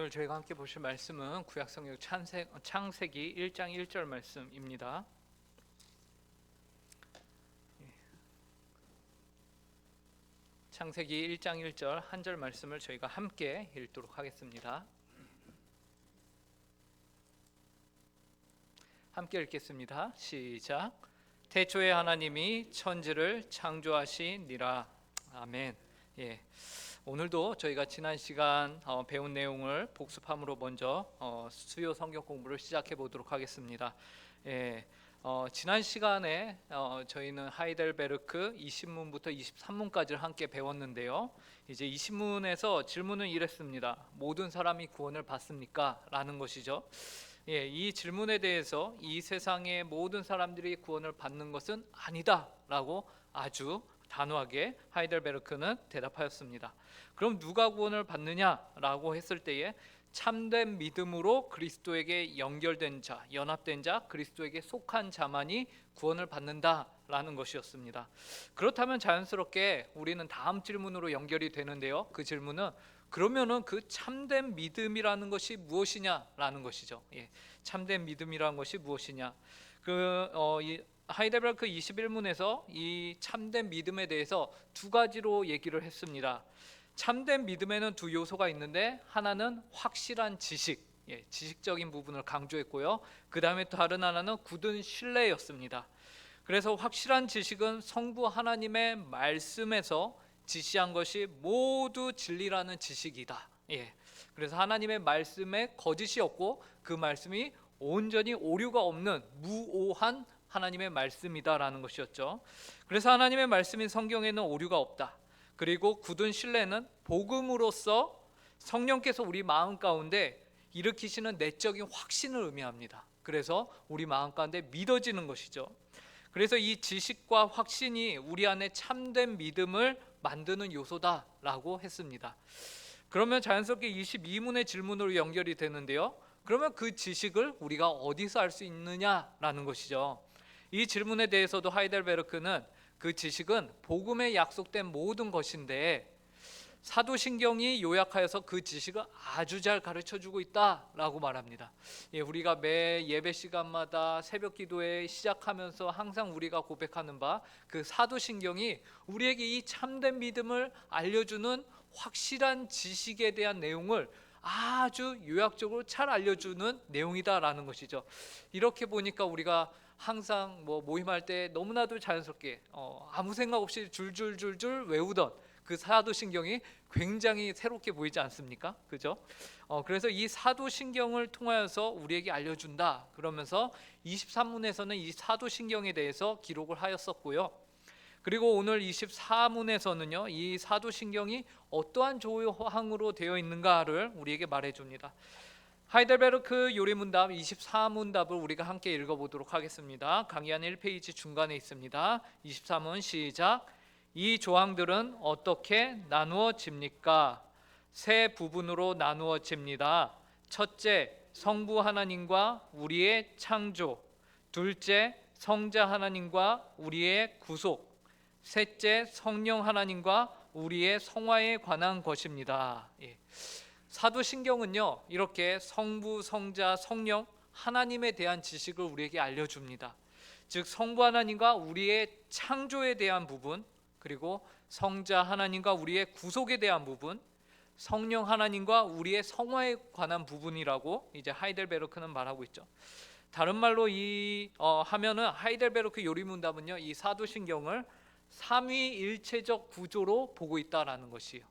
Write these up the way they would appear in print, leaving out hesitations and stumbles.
오늘 저희가 함께 보실 말씀은 구약성경 창세기 1장 1절 말씀입니다. 창세기 1장 1절 한 절 말씀을 저희가 함께 읽도록 하겠습니다. 함께 읽겠습니다. 시작. 태초에 하나님이 천지를 창조하시니라. 아멘. 오늘도 저희가 지난 시간 배운 내용을 복습함으로 먼저 수요 성경 공부를 시작해 보도록 하겠습니다. 지난 시간에 저희는 하이델베르크 20문부터 23문까지를 함께 배웠는데요. 이제 20문에서 질문은 이랬습니다. 모든 사람이 구원을 받습니까? 라는 것이죠. 이 질문에 대해서 이 세상의 모든 사람들이 구원을 받는 것은 아니다 라고 아주 단호하게 하이델베르크는 대답하였습니다. 그럼 누가 구원을 받느냐라고 했을 때에 참된 믿음으로 그리스도에게 연결된 자, 연합된 자, 그리스도에게 속한 자만이 구원을 받는다라는 것이었습니다. 그렇다면 자연스럽게 우리는 다음 질문으로 연결이 되는데요. 그 질문은 그러면은 그 참된 믿음이라는 것이 무엇이냐라는 것이죠. 참된 믿음이라는 것이 무엇이냐? 하이델베르크 21문에서 이 참된 믿음에 대해서 두 가지로 얘기를 했습니다. 참된 믿음에는 두 요소가 있는데 하나는 확실한 지식, 지식적인 부분을 강조했고요. 그 다음에 또 다른 하나는 굳은 신뢰였습니다. 그래서 확실한 지식은 성부 하나님의 말씀에서 지시한 것이 모두 진리라는 지식이다. 그래서 하나님의 말씀에 거짓이 없고 그 말씀이 온전히 오류가 없는 무오한 하나님의 말씀이다라는 것이었죠. 그래서 하나님의 말씀인 성경에는 오류가 없다. 그리고 굳은 신뢰는 복음으로서 성령께서 우리 마음 가운데 일으키시는 내적인 확신을 의미합니다. 그래서 우리 마음 가운데 믿어지는 것이죠. 그래서 이 지식과 확신이 우리 안에 참된 믿음을 만드는 요소다라고 했습니다. 그러면 자연스럽게 22문의 질문으로 연결이 되는데요. 그러면 그 지식을 우리가 어디서 알 수 있느냐라는 것이죠. 이 질문에 대해서도 하이델베르크는 그 지식은 복음에 약속된 모든 것인데 사도신경이 요약하여서 그 지식을 아주 잘 가르쳐주고 있다라고 말합니다. 우리가 매 예배 시간마다 새벽 기도회 시작하면서 항상 우리가 고백하는 바 그 사도신경이 우리에게 이 참된 믿음을 알려주는 확실한 지식에 대한 내용을 아주 요약적으로 잘 알려주는 내용이다라는 것이죠. 이렇게 보니까 우리가 항상 모임할 때 너무나도 자연스럽게 아무 생각 없이 줄줄줄줄 외우던 그 사도신경이 굉장히 새롭게 보이지 않습니까? 그죠? 그래서 이 사도신경을 통하여서 우리에게 알려준다 그러면서 23문에서는 이 사도신경에 대해서 기록을 하였었고요. 그리고 오늘 24문에서는요 이 사도신경이 어떠한 조항으로 되어 있는가를 우리에게 말해줍니다. 하이델베르크 요리문답 24문답을 우리가 함께 읽어보도록 하겠습니다. 강의 한 1페이지 중간에 있습니다. 23문 시작. 이 조항들은 어떻게 나누어집니까? 세 부분으로 나누어집니다. 첫째, 성부 하나님과 우리의 창조. 둘째, 성자 하나님과 우리의 구속. 셋째, 성령 하나님과 우리의 성화에 관한 것입니다. 사도신경은요 이렇게 성부, 성자, 성령 하나님에 대한 지식을 우리에게 알려줍니다. 즉 성부 하나님과 우리의 창조에 대한 부분, 그리고 성자 하나님과 우리의 구속에 대한 부분, 성령 하나님과 우리의 성화에 관한 부분이라고 이제 하이델베르크는 말하고 있죠. 다른 말로 하면은 하이델베르크 요리문답은요 이 사도신경을 삼위일체적 구조로 보고 있다라는 것이에요.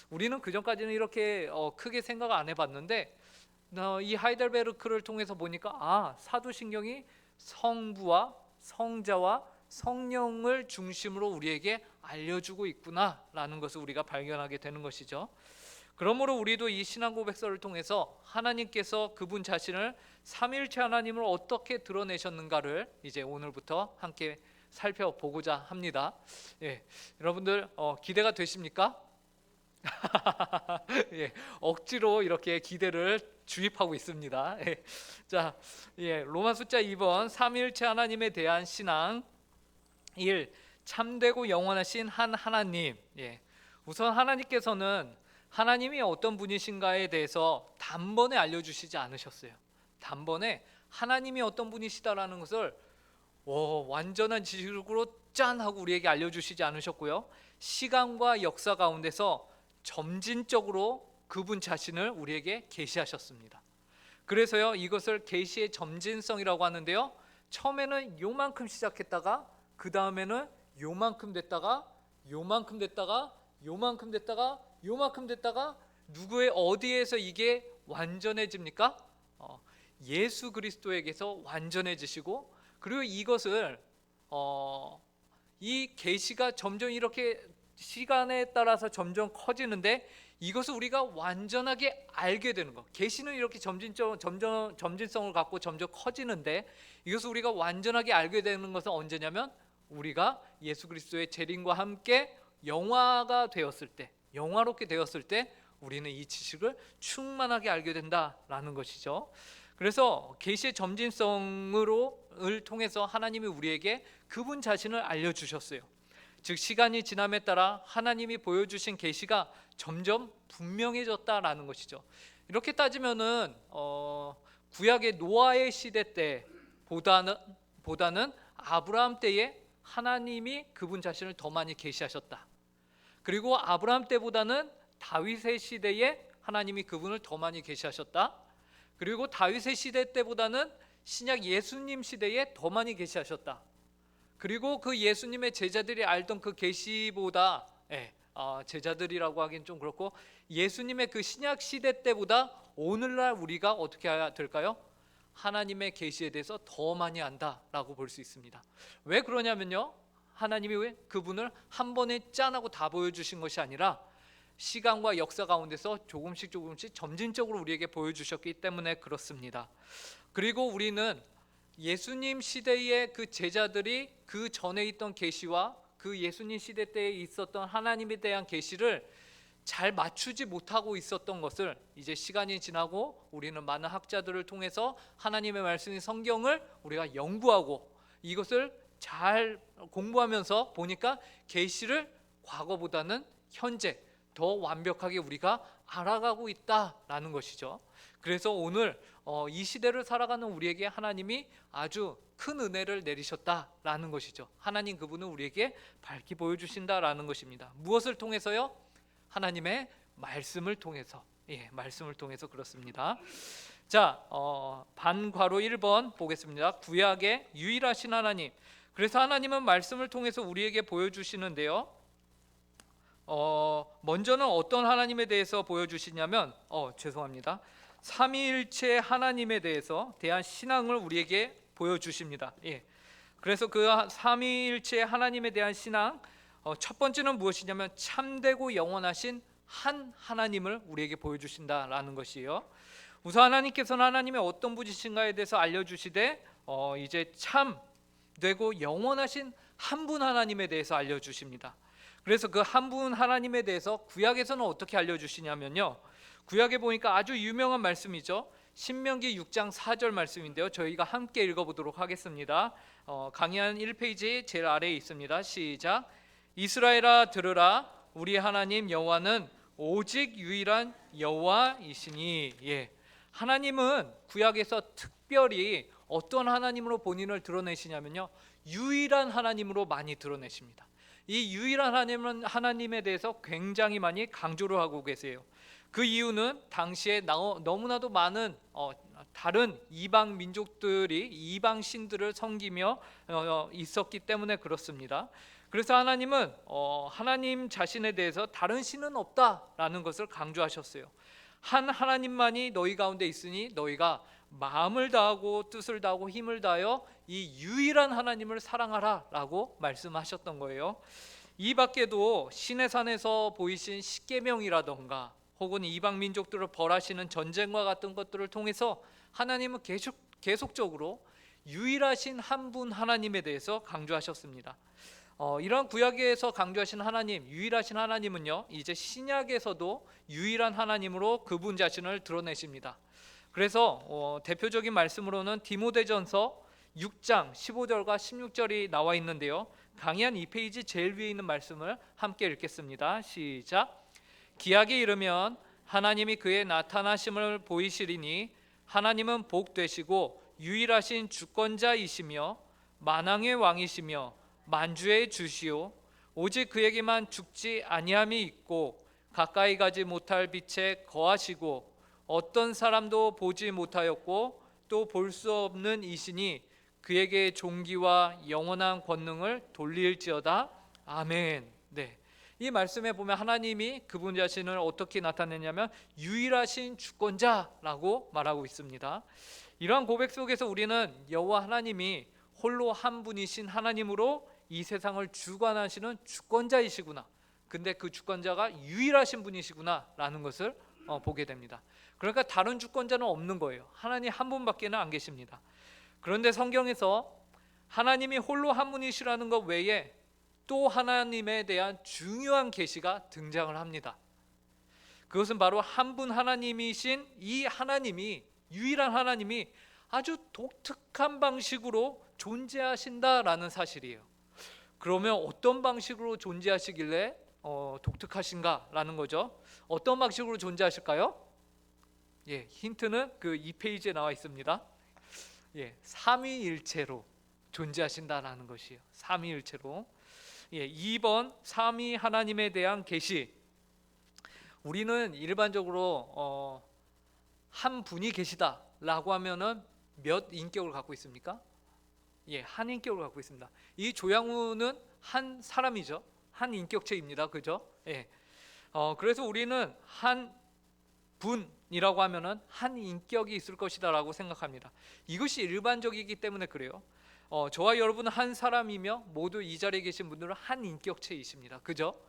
우리는 그전까지는 이렇게 크게 생각 안 해봤는데 이 하이델베르크를 통해서 보니까 사도신경이 성부와 성자와 성령을 중심으로 우리에게 알려주고 있구나라는 것을 우리가 발견하게 되는 것이죠. 그러므로 우리도 이 신앙 고백서를 통해서 하나님께서 그분 자신을 삼위일체 하나님을 어떻게 드러내셨는가를 이제 오늘부터 함께 살펴보고자 합니다. 여러분들 기대가 되십니까? 억지로 이렇게 기대를 주입하고 있습니다. 자, 로마 숫자 2번 삼위일체 하나님에 대한 신앙 1. 참되고 영원하신 한 하나님. 우선 하나님께서는 하나님이 어떤 분이신가에 대해서 단번에 알려주시지 않으셨어요. 단번에 하나님이 어떤 분이시다라는 것을 완전한 지식으로 짠 하고 우리에게 알려주시지 않으셨고요. 시간과 역사 가운데서 점진적으로 그분 자신을 우리에게 계시하셨습니다. 그래서요, 이것을 계시의 점진성이라고 하는데요, 처음에는 요만큼 시작했다가 그 다음에는 요만큼 됐다가 요만큼 됐다가 요만큼 됐다가 요만큼 됐다가 누구의 어디에서 이게 완전해집니까? 예수 그리스도에게서 완전해지시고, 그리고 이것을 이 계시가 점점 이렇게 시간에 따라서 점점 커지는데, 이것을 우리가 완전하게 알게 되는 것, 계시는 이렇게 점진성을 갖고 점점 커지는데, 이것을 우리가 완전하게 알게 되는 것은 언제냐면 우리가 예수 그리스도의 재림과 함께 영화가 되었을 때, 영화롭게 되었을 때 우리는 이 지식을 충만하게 알게 된다라는 것이죠. 그래서 계시의 점진성을 통해서 하나님이 우리에게 그분 자신을 알려주셨어요. 즉 시간이 지남에 따라 하나님이 보여주신 계시가 점점 분명해졌다라는 것이죠. 이렇게 따지면은 구약의 노아의 시대 때보다는 아브라함 때에 하나님이 그분 자신을 더 많이 계시하셨다. 그리고 아브라함 때보다는 다윗의 시대에 하나님이 그분을 더 많이 계시하셨다. 그리고 다윗의 시대 때보다는 신약 예수님 시대에 더 많이 계시하셨다. 그리고 그 예수님의 제자들이 알던 그 계시보다 제자들이라고 하긴 좀 그렇고, 예수님의 그 신약 시대 때보다 오늘날 우리가 어떻게 해야 될까요? 하나님의 계시에 대해서 더 많이 안다라고 볼 수 있습니다. 왜 그러냐면요, 하나님이 왜 그분을 한 번에 짠하고 다 보여주신 것이 아니라 시간과 역사 가운데서 조금씩 점진적으로 우리에게 보여주셨기 때문에 그렇습니다. 그리고 우리는 예수님 시대의 그 제자들이 그 전에 있던 계시와 그 예수님 시대 때에 있었던 하나님에 대한 계시를 잘 맞추지 못하고 있었던 것을 이제 시간이 지나고 우리는 많은 학자들을 통해서 하나님의 말씀인 성경을 우리가 연구하고 이것을 잘 공부하면서 보니까 계시를 과거보다는 현재 더 완벽하게 우리가 알아가고 있다라는 것이죠. 그래서 오늘 이 시대를 살아가는 우리에게 하나님이 아주 큰 은혜를 내리셨다라는 것이죠. 하나님 그분은 우리에게 밝히 보여주신다라는 것입니다. 무엇을 통해서요? 하나님의 말씀을 통해서. 말씀을 통해서 그렇습니다. 자, 반괄호 1번 보겠습니다. 구약의 유일하신 하나님. 그래서 하나님은 말씀을 통해서 우리에게 보여주시는데요, 먼저는 어떤 하나님에 대해서 보여주시냐면 죄송합니다. 삼위일체 하나님에 대한 신앙을 우리에게 보여주십니다. 그래서 그 삼위일체 하나님에 대한 신앙, 첫 번째는 무엇이냐면 참되고 영원하신 한 하나님을 우리에게 보여주신다라는 것이에요. 우선 하나님께서는 하나님의 어떤 분이신가에 대해서 알려주시되 이제 참되고 영원하신 한 분 하나님에 대해서 알려주십니다. 그래서 그 한 분 하나님에 대해서 구약에서는 어떻게 알려주시냐면요, 구약에 보니까 아주 유명한 말씀이죠. 신명기 6장 4절 말씀인데요, 저희가 함께 읽어보도록 하겠습니다. 강의한 1페이지 제일 아래에 있습니다. 시작. 이스라엘아 들으라, 우리 하나님 여호와는 오직 유일한 여호와이시니. 하나님은 구약에서 특별히 어떤 하나님으로 본인을 드러내시냐면요, 유일한 하나님으로 많이 드러내십니다. 이 유일한 하나님에 대해서 굉장히 많이 강조를 하고 계세요. 그 이유는 당시에 너무나도 많은 다른 이방 민족들이 이방 신들을 섬기며 있었기 때문에 그렇습니다. 그래서 하나님은 하나님 자신에 대해서 다른 신은 없다라는 것을 강조하셨어요. 한 하나님만이 너희 가운데 있으니 너희가 마음을 다하고 뜻을 다하고 힘을 다하여 이 유일한 하나님을 사랑하라 라고 말씀하셨던 거예요. 이 밖에도 시내산에서 보이신 십계명이라던가 혹은 이방 민족들을 벌하시는 전쟁과 같은 것들을 통해서 하나님은 계속적으로 유일하신 한 분 하나님에 대해서 강조하셨습니다. 이런 구약에서 강조하신 하나님, 유일하신 하나님은요, 이제 신약에서도 유일한 하나님으로 그분 자신을 드러내십니다. 그래서 대표적인 말씀으로는 디모데전서 6장 15절과 16절이 나와 있는데요, 강의한 2페이지 제일 위에 있는 말씀을 함께 읽겠습니다. 시작. 기약이 이르면 하나님이 그의 나타나심을 보이시리니 하나님은 복되시고 유일하신 주권자이시며 만왕의 왕이시며 만주의 주시오 오직 그에게만 죽지 아니함이 있고 가까이 가지 못할 빛에 거하시고 어떤 사람도 보지 못하였고 또 볼 수 없는 이시니 그에게 존귀와 영원한 권능을 돌릴지어다. 아멘. 네. 이 말씀에 보면 하나님이 그분 자신을 어떻게 나타내냐면 유일하신 주권자라고 말하고 있습니다. 이러한 고백 속에서 우리는 여호와 하나님이 홀로 한 분이신 하나님으로 이 세상을 주관하시는 주권자이시구나. 근데 그 주권자가 유일하신 분이시구나 라는 것을 보게 됩니다. 그러니까 다른 주권자는 없는 거예요. 하나님 한 분밖에는 안 계십니다. 그런데 성경에서 하나님이 홀로 한 분이시라는 것 외에 또 하나님에 대한 중요한 계시가 등장을 합니다. 그것은 바로 한 분 하나님이신 이 하나님이, 유일한 하나님이 아주 독특한 방식으로 존재하신다라는 사실이에요. 그러면 어떤 방식으로 존재하시길래 독특하신가라는 거죠. 어떤 방식으로 존재하실까요? 예, 힌트는 그 2페이지에 나와 있습니다. 예, 삼위일체로 존재하신다라는 것이에요. 삼위일체로. 예, 2번 삼위 하나님에 대한 계시. 우리는 일반적으로 한 분이 계시다라고 하면은 몇 인격을 갖고 있습니까? 예, 한 인격을 갖고 있습니다. 이 조양우는 한 사람이죠. 한 인격체입니다. 그죠? 예. 그래서 우리는 한 분이라고 하면은 한 인격이 있을 것이다라고 생각합니다. 이것이 일반적이기 때문에 그래요. 저와 여러분은 한 사람이며 모두 이 자리에 계신 분들은 한 인격체이십니다. 그죠?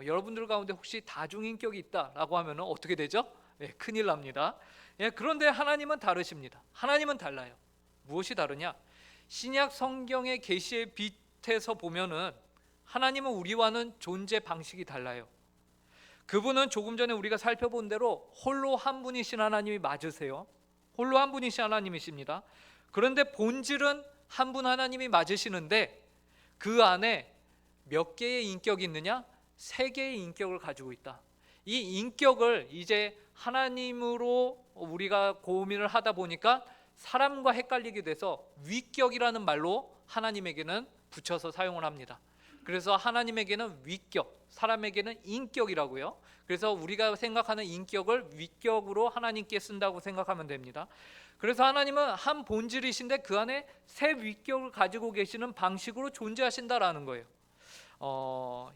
여러분들 가운데 혹시 다중인격이 있다라고 하면은 어떻게 되죠? 예, 큰일 납니다. 예, 그런데 하나님은 다르십니다. 하나님은 달라요. 무엇이 다르냐? 신약 성경의 계시의 빛에서 보면은 하나님은 우리와는 존재 방식이 달라요. 그분은 조금 전에 우리가 살펴본 대로 홀로 한 분이신 하나님이 맞으세요. 홀로 한 분이신 하나님이십니다. 그런데 본질은 한 분 하나님이 맞으시는데 그 안에 몇 개의 인격이 있느냐? 3개의 인격을 가지고 있다. 이 인격을 이제 하나님으로 우리가 고민을 하다 보니까 사람과 헷갈리게 돼서 위격이라는 말로 하나님에게는 붙여서 사용을 합니다. 그래서 하나님에게는 위격, 사람에게는 인격이라고요. 그래서 우리가 생각하는 인격을 위격으로 하나님께 쓴다고 생각하면 됩니다. 그래서 하나님은 한 본질이신데 그 안에 새 위격을 가지고 계시는 방식으로 존재하신다라는 거예요.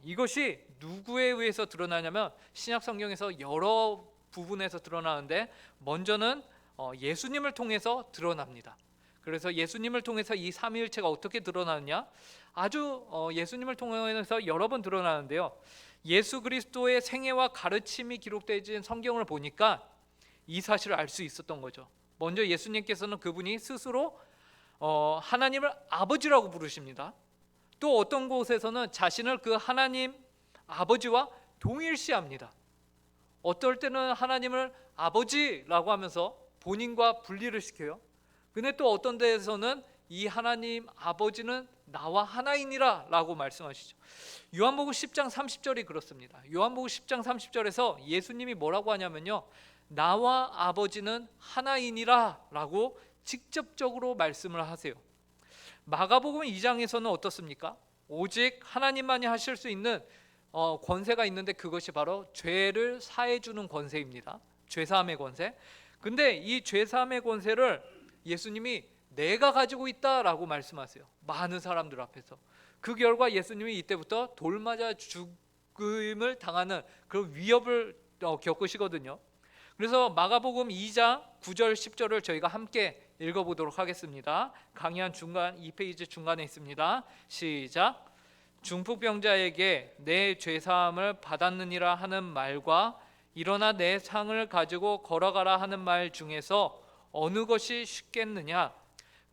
이것이 누구에 의해서 드러나냐면 신약 성경에서 여러 부분에서 드러나는데 먼저는 예수님을 통해서 드러납니다. 그래서 예수님을 통해서 이 삼위일체가 어떻게 드러나느냐? 아주 예수님을 통해서 여러 번 드러나는데요. 예수 그리스도의 생애와 가르침이 기록되어진 성경을 보니까 이 사실을 알 수 있었던 거죠. 먼저 예수님께서는 그분이 스스로 하나님을 아버지라고 부르십니다. 또 어떤 곳에서는 자신을 그 하나님 아버지와 동일시합니다. 어떨 때는 하나님을 아버지라고 하면서 본인과 분리를 시켜요. 근데 또 어떤 데에서는 이 하나님 아버지는 나와 하나이니라 라고 말씀하시죠. 요한복음 10장 30절이 그렇습니다. 요한복음 10장 30절에서 예수님이 뭐라고 하냐면요, 나와 아버지는 하나이니라 라고 직접적으로 말씀을 하세요. 마가복음 2장에서는 어떻습니까? 오직 하나님만이 하실 수 있는 권세가 있는데 그것이 바로 죄를 사해 주는 권세입니다. 죄사함의 권세. 근데 이 죄사함의 권세를 예수님이 내가 가지고 있다라고 말씀하세요. 많은 사람들 앞에서. 그 결과 예수님이 이때부터 돌 맞아 죽음을 당하는 그런 위협을 겪으시거든요. 그래서 마가복음 2장 9절 10절을 저희가 함께 읽어보도록 하겠습니다. 강의한 중간 2페이지 중간에 있습니다. 시작. 중풍병자에게 내 죄사함을 받았느니라 하는 말과 일어나 내 상을 가지고 걸어가라 하는 말 중에서 어느 것이 쉽겠느냐?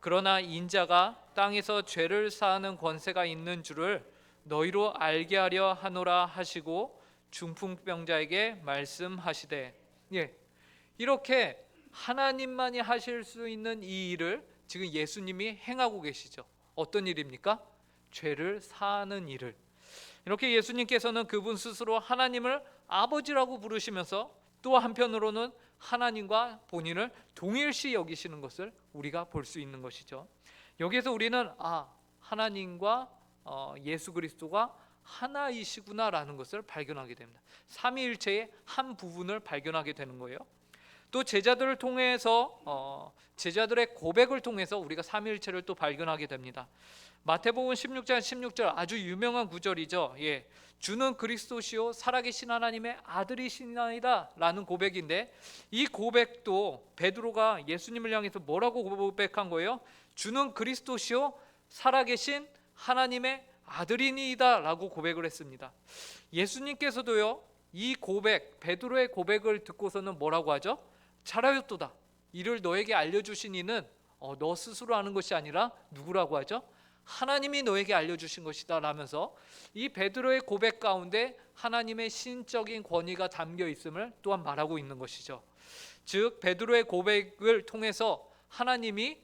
그러나 인자가 땅에서 죄를 사하는 권세가 있는 줄을 너희로 알게 하려 하노라 하시고 중풍병자에게 말씀하시되. 예, 이렇게 하나님만이 하실 수 있는 이 일을 지금 예수님이 행하고 계시죠. 어떤 일입니까? 죄를 사하는 일을. 이렇게 예수님께서는 그분 스스로 하나님을 아버지라고 부르시면서 또 한편으로는 하나님과 본인을 동일시 여기시는 것을 우리가 볼 수 있는 것이죠. 여기에서 우리는 하나님과 예수 그리스도가 하나이시구나라는 것을 발견하게 됩니다. 삼위일체의 한 부분을 발견하게 되는 거예요. 또 제자들을 통해서 제자들의 고백을 통해서 우리가 삼위일체를 또 발견하게 됩니다. 마태복음 16장 16절 아주 유명한 구절이죠. 주는 그리스도시요 살아계신 하나님의 아들이시나이다 라는 고백인데, 이 고백도 베드로가 예수님을 향해서 뭐라고 고백한 거예요? 주는 그리스도시요 살아계신 하나님의 아들이니이다 라고 고백을 했습니다. 예수님께서도요, 이 고백, 베드로의 고백을 듣고서는 뭐라고 하죠? 잘하였도다. 이를 너에게 알려주신 이는 너 스스로 하는 것이 아니라 누구라고 하죠? 하나님이 너에게 알려주신 것이다 라면서 이 베드로의 고백 가운데 하나님의 신적인 권위가 담겨 있음을 또한 말하고 있는 것이죠. 즉 베드로의 고백을 통해서 하나님이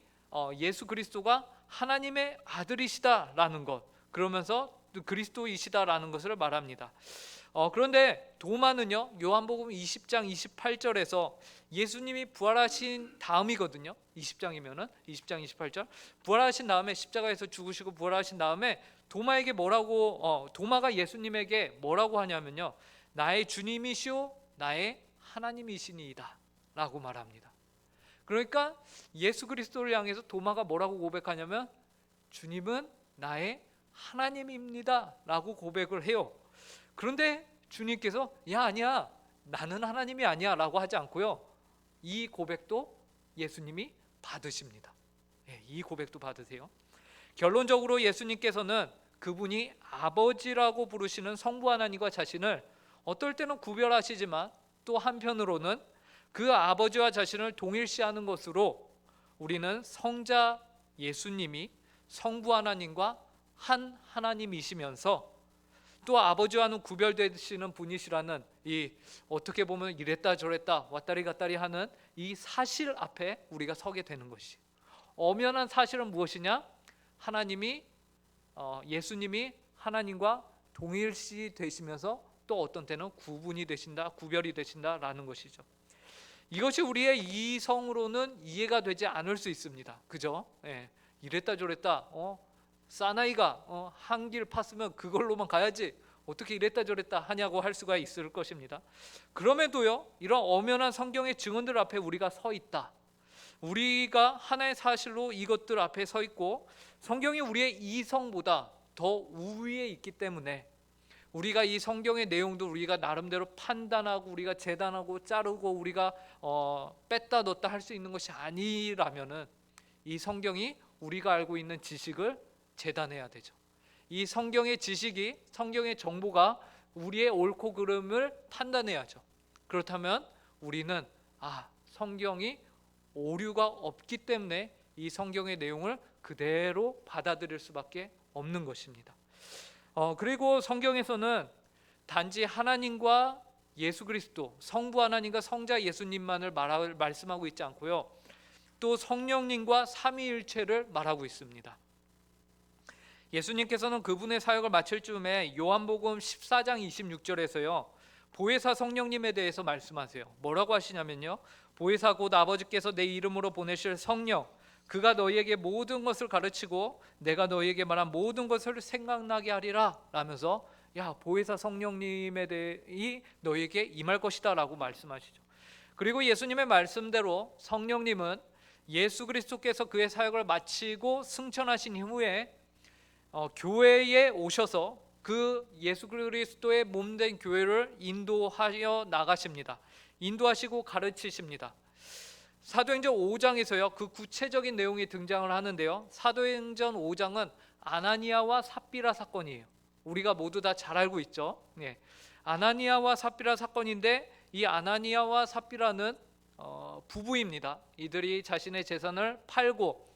예수 그리스도가 하나님의 아들이시다라는 것, 그러면서 그리스도이시다라는 것을 말합니다. 그런데 도마는요, 요한복음 20장 28절에서 예수님이 부활하신 다음이거든요. 20장 28절 부활하신 다음에 십자가에서 죽으시고 부활하신 다음에 도마에게 도마가 예수님에게 뭐라고 하냐면요, 나의 주님이시오 나의 하나님이시니이다 라고 말합니다. 그러니까 예수 그리스도를 향해서 도마가 뭐라고 고백하냐면 주님은 나의 하나님입니다 라고 고백을 해요. 그런데 주님께서 아니야 나는 하나님이 아니야 라고 하지 않고요, 이 고백도 예수님이 받으십니다. 이 고백도 받으세요. 결론적으로 예수님께서는 그분이 아버지라고 부르시는 성부 하나님과 자신을 어떨 때는 구별하시지만 또 한편으로는 그 아버지와 자신을 동일시하는 것으로 우리는 성자 예수님이 성부 하나님과 한 하나님이시면서 또 아버지와는 구별되시는 분이시라는 이 어떻게 보면 이랬다 저랬다 왔다리 갔다리 하는 이 사실 앞에 우리가 서게 되는 것이, 엄연한 사실은 무엇이냐? 하나님이 예수님이 하나님과 동일시 되시면서 또 어떤 때는 구분이 되신다, 구별이 되신다라는 것이죠. 이것이 우리의 이성으로는 이해가 되지 않을 수 있습니다. 그죠? 이랬다 저랬다 사나이가 한 길 팠으면 그걸로만 가야지 어떻게 이랬다 저랬다 하냐고 할 수가 있을 것입니다. 그럼에도요, 이런 엄연한 성경의 증언들 앞에 우리가 서 있다, 우리가 하나의 사실로 이것들 앞에 서 있고 성경이 우리의 이성보다 더 우위에 있기 때문에 우리가 이 성경의 내용도 우리가 나름대로 판단하고 우리가 재단하고 자르고 우리가 뺐다 넣었다 할 수 있는 것이 아니라면은 이 성경이 우리가 알고 있는 지식을 재단해야 되죠. 이 성경의 지식이, 성경의 정보가 우리의 옳고 그름을 판단해야죠. 그렇다면 우리는 성경이 오류가 없기 때문에 이 성경의 내용을 그대로 받아들일 수밖에 없는 것입니다. 그리고 성경에서는 단지 하나님과 예수 그리스도, 성부 하나님과 성자 예수님만을 말씀하고 있지 않고요, 또 성령님과 삼위일체를 말하고 있습니다. 예수님께서는 그분의 사역을 마칠 즈음에 요한복음 14장 26절에서요 보혜사 성령님에 대해서 말씀하세요. 뭐라고 하시냐면요, 보혜사 곧 아버지께서 내 이름으로 보내실 성령, 그가 너희에게 모든 것을 가르치고 내가 너희에게 말한 모든 것을 생각나게 하리라 라면서 보혜사 성령님에 대해 너희에게 임할 것이다 라고 말씀하시죠. 그리고 예수님의 말씀대로 성령님은 예수 그리스도께서 그의 사역을 마치고 승천하신 후에 교회에 오셔서 그 예수 그리스도의 몸된 교회를 인도하여 나가십니다. 인도하시고 가르치십니다. 사도행전 5장에서요 그 구체적인 내용이 등장을 하는데요, 사도행전 5장은 아나니아와 삽비라 사건이에요. 우리가 모두 다 잘 알고 있죠. 아나니아와 삽비라 사건인데, 이 아나니아와 삽비라는 부부입니다. 이들이 자신의 재산을 팔고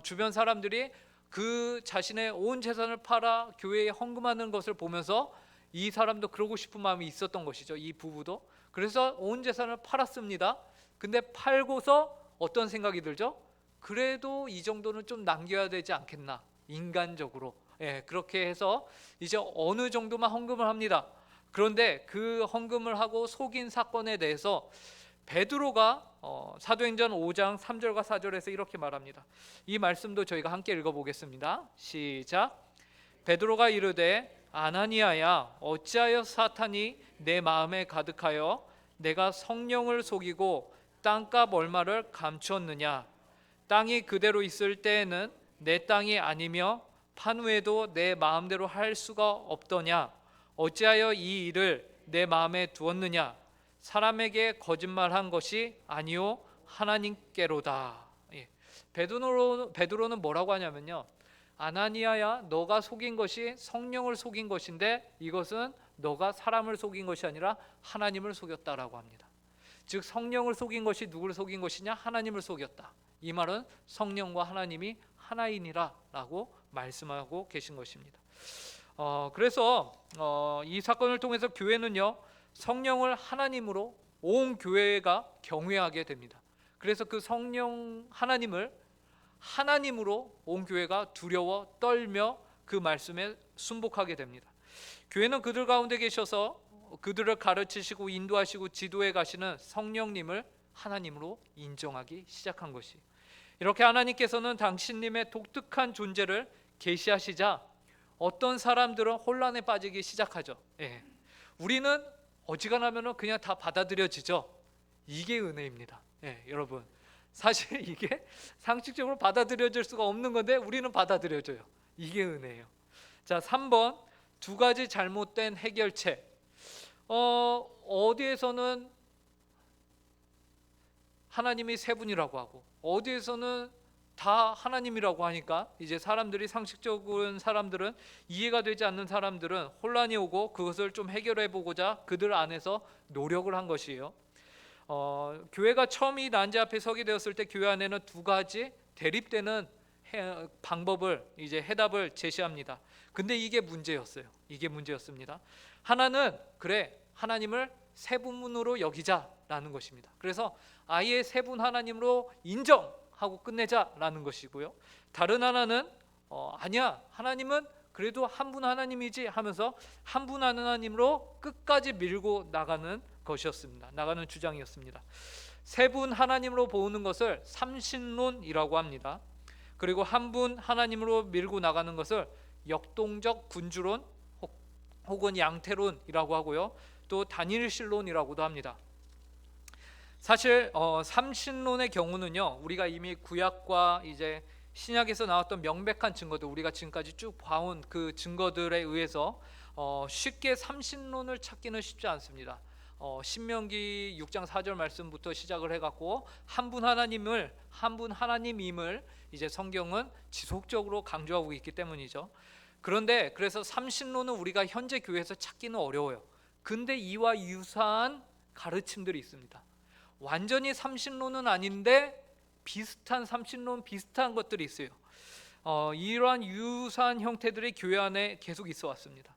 주변 사람들이 그 자신의 온 재산을 팔아 교회에 헌금하는 것을 보면서 이 사람도 그러고 싶은 마음이 있었던 것이죠. 이 부부도. 그래서 온 재산을 팔았습니다. 근데 팔고서 어떤 생각이 들죠? 그래도 이 정도는 좀 남겨야 되지 않겠나, 인간적으로. 그렇게 해서 이제 어느 정도만 헌금을 합니다. 그런데 그 헌금을 하고 속인 사건에 대해서 베드로가 사도행전 5장 3절과 4절에서 이렇게 말합니다. 이 말씀도 저희가 함께 읽어보겠습니다. 시작. 베드로가 이르되 아나니아야, 어찌하여 사탄이 내 마음에 가득하여 내가 성령을 속이고 땅값 얼마를 감추었느냐. 땅이 그대로 있을 때에는 내 땅이 아니며 판 후에도 내 마음대로 할 수가 없더냐. 어찌하여 이 일을 내 마음에 두었느냐. 사람에게 거짓말한 것이 아니요 하나님께로다. 베드로는 뭐라고 하냐면요, 아나니아야, 너가 속인 것이 성령을 속인 것인데 이것은 너가 사람을 속인 것이 아니라 하나님을 속였다라고 합니다. 즉 성령을 속인 것이 누구를 속인 것이냐? 하나님을 속였다. 이 말은 성령과 하나님이 하나이니라 라고 말씀하고 계신 것입니다. 그래서 이 사건을 통해서 교회는요, 성령을 하나님으로 온 교회가 경외하게 됩니다. 그래서 그 성령 하나님을 하나님으로 온 교회가 두려워 떨며 그 말씀에 순복하게 됩니다. 교회는 그들 가운데 계셔서 그들을 가르치시고 인도하시고 지도해 가시는 성령님을 하나님으로 인정하기 시작한 것이, 이렇게 하나님께서는 당신님의 독특한 존재를 계시하시자 어떤 사람들은 혼란에 빠지기 시작하죠. 우리는 어지간하면 그냥 다 받아들여지죠. 이게 은혜입니다. 여러분, 사실 이게 상식적으로 받아들여질 수가 없는 건데 우리는 받아들여져요. 이게 은혜예요. 자, 3번, 두 가지 잘못된 해결책. 어디에서는 하나님이 세 분이라고 하고 어디에서는 다 하나님이라고 하니까 이제 사람들이, 상식적인 사람들은, 이해가 되지 않는 사람들은 혼란이 오고 그것을 좀 해결해 보고자 그들 안에서 노력을 한 것이에요. 교회가 처음 이 난제 앞에 서게 되었을 때 교회 안에는 두 가지 대립되는 방법을, 이제 해답을 제시합니다. 근데 이게 문제였어요. 이게 문제였습니다. 하나는, 그래, 하나님을 세 분으로 여기자라는 것입니다. 그래서 아예 세 분 하나님으로 인정하고 끝내자라는 것이고요. 다른 하나는 아니야, 하나님은 그래도 한 분 하나님이지 하면서 한 분 하나님으로 끝까지 밀고 나가는 것이었습니다. 나가는 주장이었습니다. 세 분 하나님으로 보는 것을 삼신론이라고 합니다. 그리고 한 분 하나님으로 밀고 나가는 것을 역동적 군주론 혹은 양태론이라고 하고요. 또 단일신론이라고도 합니다. 사실 삼신론의 경우는요, 우리가 이미 구약과 이제 신약에서 나왔던 명백한 증거들, 우리가 지금까지 쭉 봐온 그 증거들에 의해서 쉽게 삼신론을 찾기는 쉽지 않습니다. 신명기 6장 4절 말씀부터 시작을 해갖고 한 분 하나님임을 이제 성경은 지속적으로 강조하고 있기 때문이죠. 그런데 그래서 삼신론은 우리가 현재 교회에서 찾기는 어려워요. 근데 이와 유사한 가르침들이 있습니다. 완전히 삼신론은 아닌데 비슷한 삼신론, 비슷한 것들이 있어요. 이러한 유사한 형태들이 교회 안에 계속 있어 왔습니다.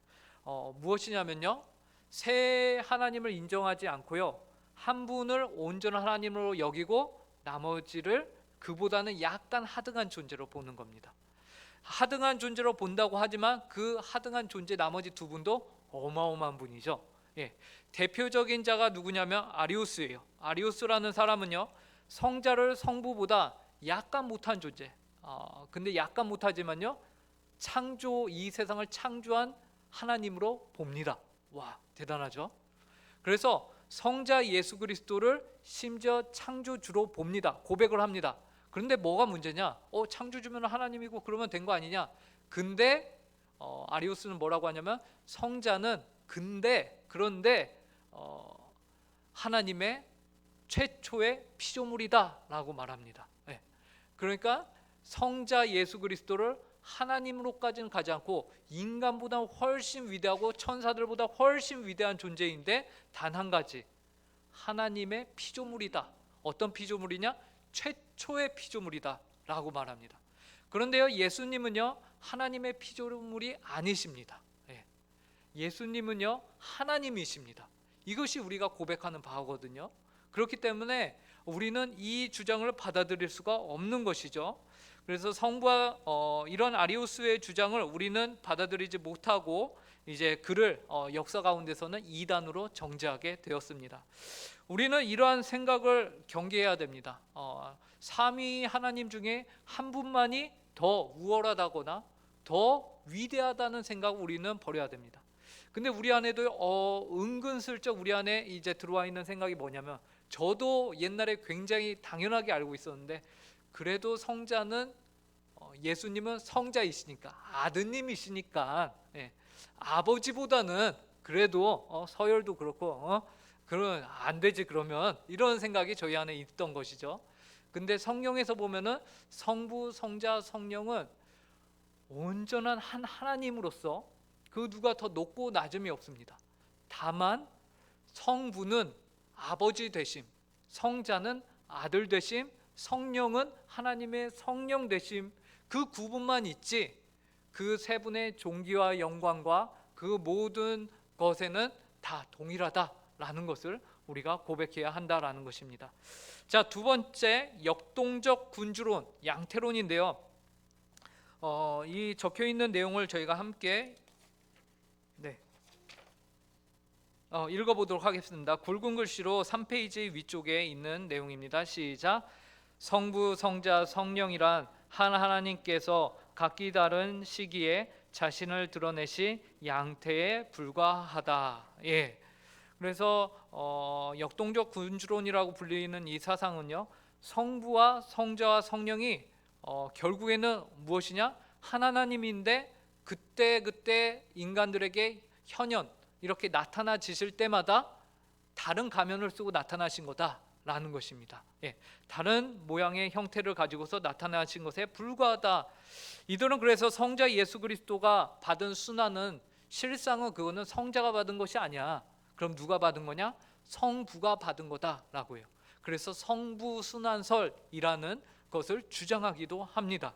무엇이냐면요, 세 하나님을 인정하지 않고요, 한 분을 온전한 하나님으로 여기고 나머지를 그보다는 약간 하등한 존재로 보는 겁니다. 하등한 존재로 본다고 하지만 그 하등한 존재 나머지 두 분도 어마어마한 분이죠. 대표적인 자가 누구냐면 아리우스예요. 아리우스라는 사람은요, 성자를 성부보다 약간 못한 존재. 근데 약간 못하지만요, 이 세상을 창조한 하나님으로 봅니다. 와, 대단하죠. 그래서 성자 예수 그리스도를 심지어 창조주로 봅니다. 고백을 합니다. 그런데 뭐가 문제냐? 창조주면 하나님이고 그러면 된 거 아니냐? 근데 아리우스는 뭐라고 하냐면 성자는 그런데 하나님의 최초의 피조물이다라고 말합니다. 그러니까 성자 예수 그리스도를 하나님으로까지는 가지 않고 인간보다 훨씬 위대하고 천사들보다 훨씬 위대한 존재인데 단 한 가지, 하나님의 피조물이다. 어떤 피조물이냐? 최초의 피조물이다 라고 말합니다. 그런데요, 예수님은요, 하나님의 피조물이 아니십니다. 예수님은요, 하나님이십니다. 이것이 우리가 고백하는 바거든요. 그렇기 때문에 우리는 이 주장을 받아들일 수가 없는 것이죠. 그래서 성부와 이런 아리우스의 주장을 우리는 받아들이지 못하고 이제 그를 역사 가운데서는 이단으로 정죄하게 되었습니다. 우리는 이러한 생각을 경계해야 됩니다. 삼위 하나님 중에 한 분만이 더 우월하다거나 더 위대하다는 생각을 우리는 버려야 됩니다. 근데 우리 안에도 은근슬쩍 우리 안에 이제 들어와 있는 생각이 뭐냐면, 저도 옛날에 굉장히 당연하게 알고 있었는데, 그래도 성자는 예수님은 성자이시니까, 아드님이시니까, 아버지보다는 그래도 서열도 그렇고 그런 안 되지, 그러면 이런 생각이 저희 안에 있던 것이죠. 근데 성경에서 보면은 성부, 성자, 성령은 온전한 한 하나님으로서 그 누가 더 높고 낮음이 없습니다. 다만 성부는 아버지 되심, 성자는 아들 되심, 성령은 하나님의 성령 되심, 그 구분만 있지 그 세 분의 존귀와 영광과 그 모든 것에는 다 동일하다라는 것을 우리가 고백해야 한다라는 것입니다. 자, 두 번째, 역동적 군주론, 양태론인데요. 이 적혀 있는 내용을 저희가 함께 읽어보도록 하겠습니다. 굵은 글씨로 3페이지 위쪽에 있는 내용입니다. 시작. 성부, 성자, 성령이란 한 하나님께서 각기 다른 시기에 자신을 드러내시 양태에 불과하다. 그래서 역동적 군주론이라고 불리는 이 사상은요, 성부와 성자와 성령이 결국에는 무엇이냐? 한 하나님인데 그때 인간들에게 현현 이렇게 나타나지실 때마다 다른 가면을 쓰고 나타나신 거다라는 것입니다. 다른 모양의 형태를 가지고서 나타나신 것에 불과하다. 이들은 그래서 성자 예수 그리스도가 받은 순환은 실상은 그거는 성자가 받은 것이 아니야. 그럼 누가 받은 거냐? 성부가 받은 거다라고 해요. 그래서 성부 순환설이라는 것을 주장하기도 합니다.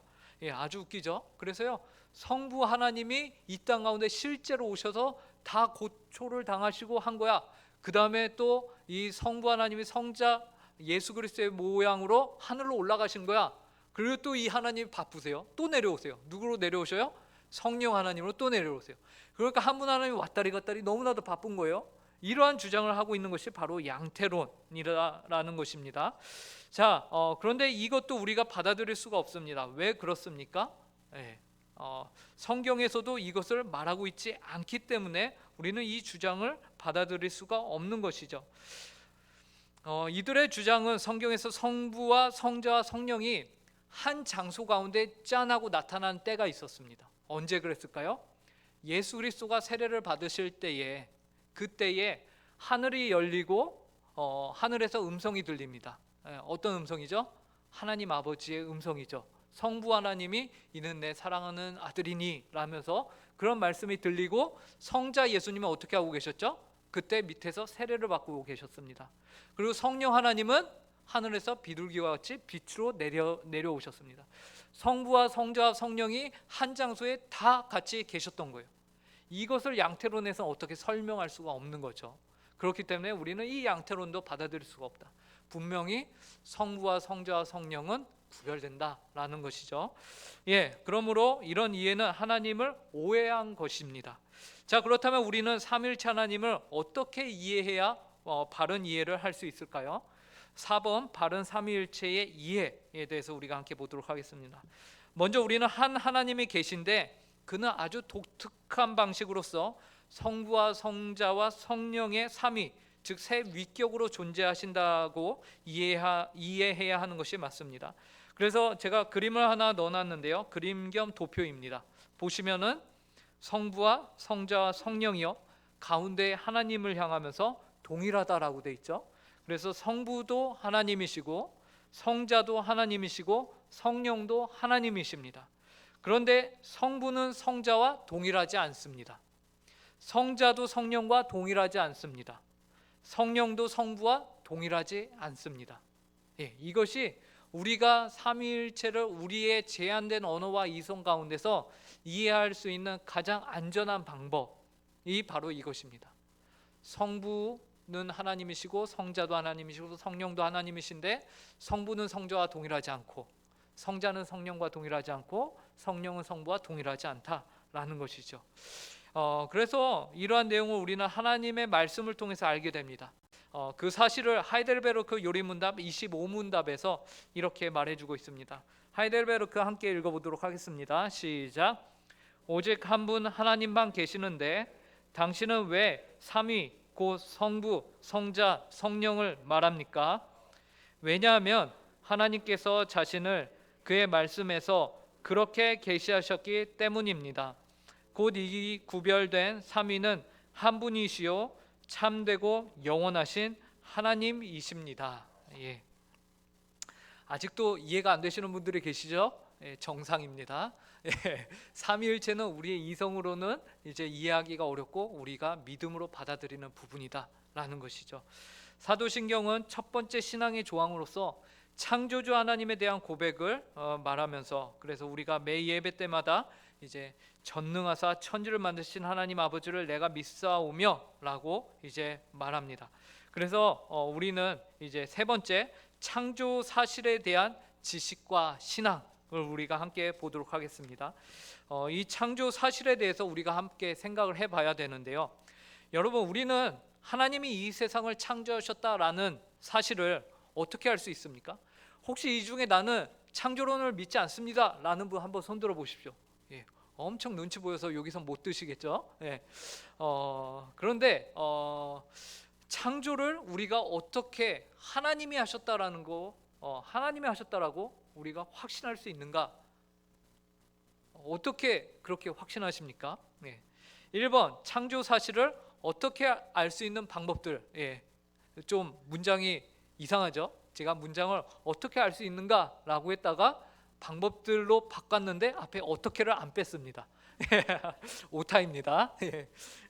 아주 웃기죠. 그래서요, 성부 하나님이 이 땅 가운데 실제로 오셔서 다 고초를 당하시고 한 거야. 그 다음에 또 이 성부 하나님이 성자 예수 그리스도의 모양으로 하늘로 올라가신 거야. 그리고 또 이 하나님이 바쁘세요. 또 내려오세요. 누구로 내려오셔요? 성령 하나님으로 또 내려오세요. 그러니까 한 분 하나님이 왔다리 갔다리 너무나도 바쁜 거예요. 이러한 주장을 하고 있는 것이 바로 양태론이라는 것입니다. 자, 그런데 이것도 우리가 받아들일 수가 없습니다. 왜 그렇습니까? 성경에서도 이것을 말하고 있지 않기 때문에 우리는 이 주장을 받아들일 수가 없는 것이죠. 이들의 주장은 성경에서 성부와 성자와 성령이 한 장소 가운데 짠하고 나타난 때가 있었습니다. 언제 그랬을까요? 예수 그리스도가 세례를 받으실 때에, 그때에 하늘이 열리고 하늘에서 음성이 들립니다. 어떤 음성이죠? 하나님 아버지의 음성이죠. 성부 하나님이 이는 내 사랑하는 아들이니 라면서 그런 말씀이 들리고, 성자 예수님은 어떻게 하고 계셨죠? 그때 밑에서 세례를 받고 계셨습니다. 그리고 성령 하나님은 하늘에서 비둘기와 같이 빛으로 내려오셨습니다. 성부와 성자와 성령이 한 장소에 다 같이 계셨던 거예요. 이것을 양태론에서 어떻게 설명할 수가 없는 거죠. 그렇기 때문에 우리는 이 양태론도 받아들일 수가 없다. 분명히 성부와 성자와 성령은 구별된다라는 것이죠. 그러므로 이런 이해는 하나님을 오해한 것입니다. 자, 그렇다면 우리는 삼위일체 하나님을 어떻게 이해해야 바른 이해를 할 수 있을까요? 4번, 바른 삼위일체의 이해에 대해서 우리가 함께 보도록 하겠습니다. 먼저 우리는 한 하나님이 계신데 그는 아주 독특한 방식으로서 성부와 성자와 성령의 삼위, 즉 세 위격으로 존재하신다고 이해해야 하는 것이 맞습니다. 그래서 제가 그림을 하나 넣어놨는데요, 그림 겸 도표입니다. 보시면은 성부와 성자와 성령이요, 가운데 하나님을 향하면서 동일하다라고 돼 있죠. 그래서 성부도 하나님이시고 성자도 하나님이시고 성령도 하나님이십니다. 그런데 성부는 성자와 동일하지 않습니다. 성자도 성령과 동일하지 않습니다. 성령도 성부와 동일하지 않습니다. 이것이 우리가 삼위일체를 우리의 제한된 언어와 이성 가운데서 이해할 수 있는 가장 안전한 방법이 바로 이것입니다. 성부는 하나님이시고 성자도 하나님이시고 성령도 하나님이신데 성부는 성자와 동일하지 않고 성자는 성령과 동일하지 않고 성령은 성부와 동일하지 않다라는 것이죠. 그래서 이러한 내용을 우리는 하나님의 말씀을 통해서 알게 됩니다. 그 사실을 하이델베르크 요리문답 25문답에서 이렇게 말해주고 있습니다. 하이델베르크 함께 읽어보도록 하겠습니다. 시작. 오직 한 분 하나님만 계시는데 당신은 왜 삼위 곧 성부, 성자, 성령을 말합니까? 왜냐하면 하나님께서 자신을 그의 말씀에서 그렇게 계시하셨기 때문입니다. 곧 이 구별된 삼위는 한 분이시요 참되고 영원하신 하나님이십니다. 예. 아직도 이해가 안 되시는 분들이 계시죠? 예, 정상입니다. 예, 삼위일체는 우리의 이성으로는 이제 이해하기가 어렵고 우리가 믿음으로 받아들이는 부분이다라는 것이죠. 사도신경은 첫 번째 신앙의 조항으로서 창조주 하나님에 대한 고백을 말하면서, 그래서 우리가 매 예배 때마다 이제 전능하사 천지를 만드신 하나님 아버지를 내가 믿사오며라고 이제 말합니다. 그래서 우리는 이제 세 번째 창조 사실에 대한 지식과 신앙을 우리가 함께 보도록 하겠습니다. 이 창조 사실에 대해서 우리가 함께 생각을 해봐야 되는데요. 여러분, 우리는 하나님이 이 세상을 창조하셨다라는 사실을 어떻게 알 수 있습니까? 혹시 이 중에 나는 창조론을 믿지 않습니다 라는 분 한번 손 들어 보십시오. 예, 엄청 눈치 보여서 여기서 못 드시겠죠? 예, 그런데 창조를 우리가 어떻게 하나님이 하셨다라는 거, 하나님이 하셨다라고 우리가 확신할 수 있는가? 어떻게 그렇게 확신하십니까? 예. 1번, 창조 사실을 어떻게 알 수 있는 방법들. 예. 좀 문장이 이상하죠? 제가 문장을 어떻게 알 수 있는가라고 했다가 방법들로 바꿨는데 앞에 어떻게를 안 뺐습니다. 오타입니다.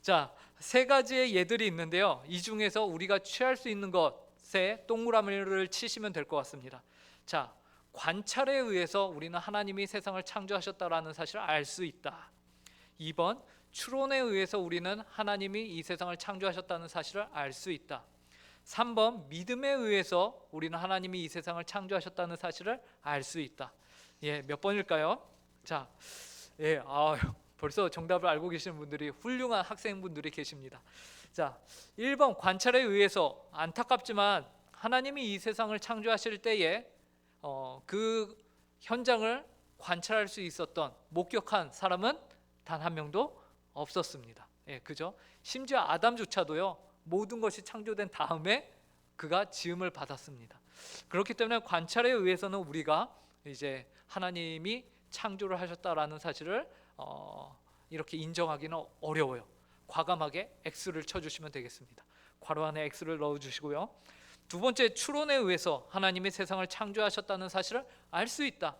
자, 세 가지의 예들이 있는데요. 이 중에서 우리가 취할 수 있는 것에 동그라미를 치시면 될 것 같습니다. 자, 관찰에 의해서 우리는 하나님이 세상을 창조하셨다라는 사실을 알 수 있다. 2번, 추론에 의해서 우리는 하나님이 이 세상을 창조하셨다는 사실을 알 수 있다. 3번, 믿음에 의해서 우리는 하나님이 이 세상을 창조하셨다는 사실을 알 수 있다. 예, 몇 번일까요? 자, 예, 벌써 정답을 알고 계시는 분들이, 훌륭한 학생분들이 계십니다. 자, 1번, 관찰에 의해서. 안타깝지만 하나님이 이 세상을 창조하실 때에 그 현장을 관찰할 수 있었던, 목격한 사람은 단 한 명도 없었습니다. 예, 그죠? 심지어 아담조차도요, 모든 것이 창조된 다음에 그가 지음을 받았습니다. 그렇기 때문에 관찰에 의해서는 우리가 이제 하나님이 창조를 하셨다라는 사실을 이렇게 인정하기는 어려워요. 과감하게 X를 쳐주시면 되겠습니다. 괄호 안에 X를 넣어주시고요. 두 번째, 추론에 의해서 하나님이 세상을 창조하셨다는 사실을 알 수 있다.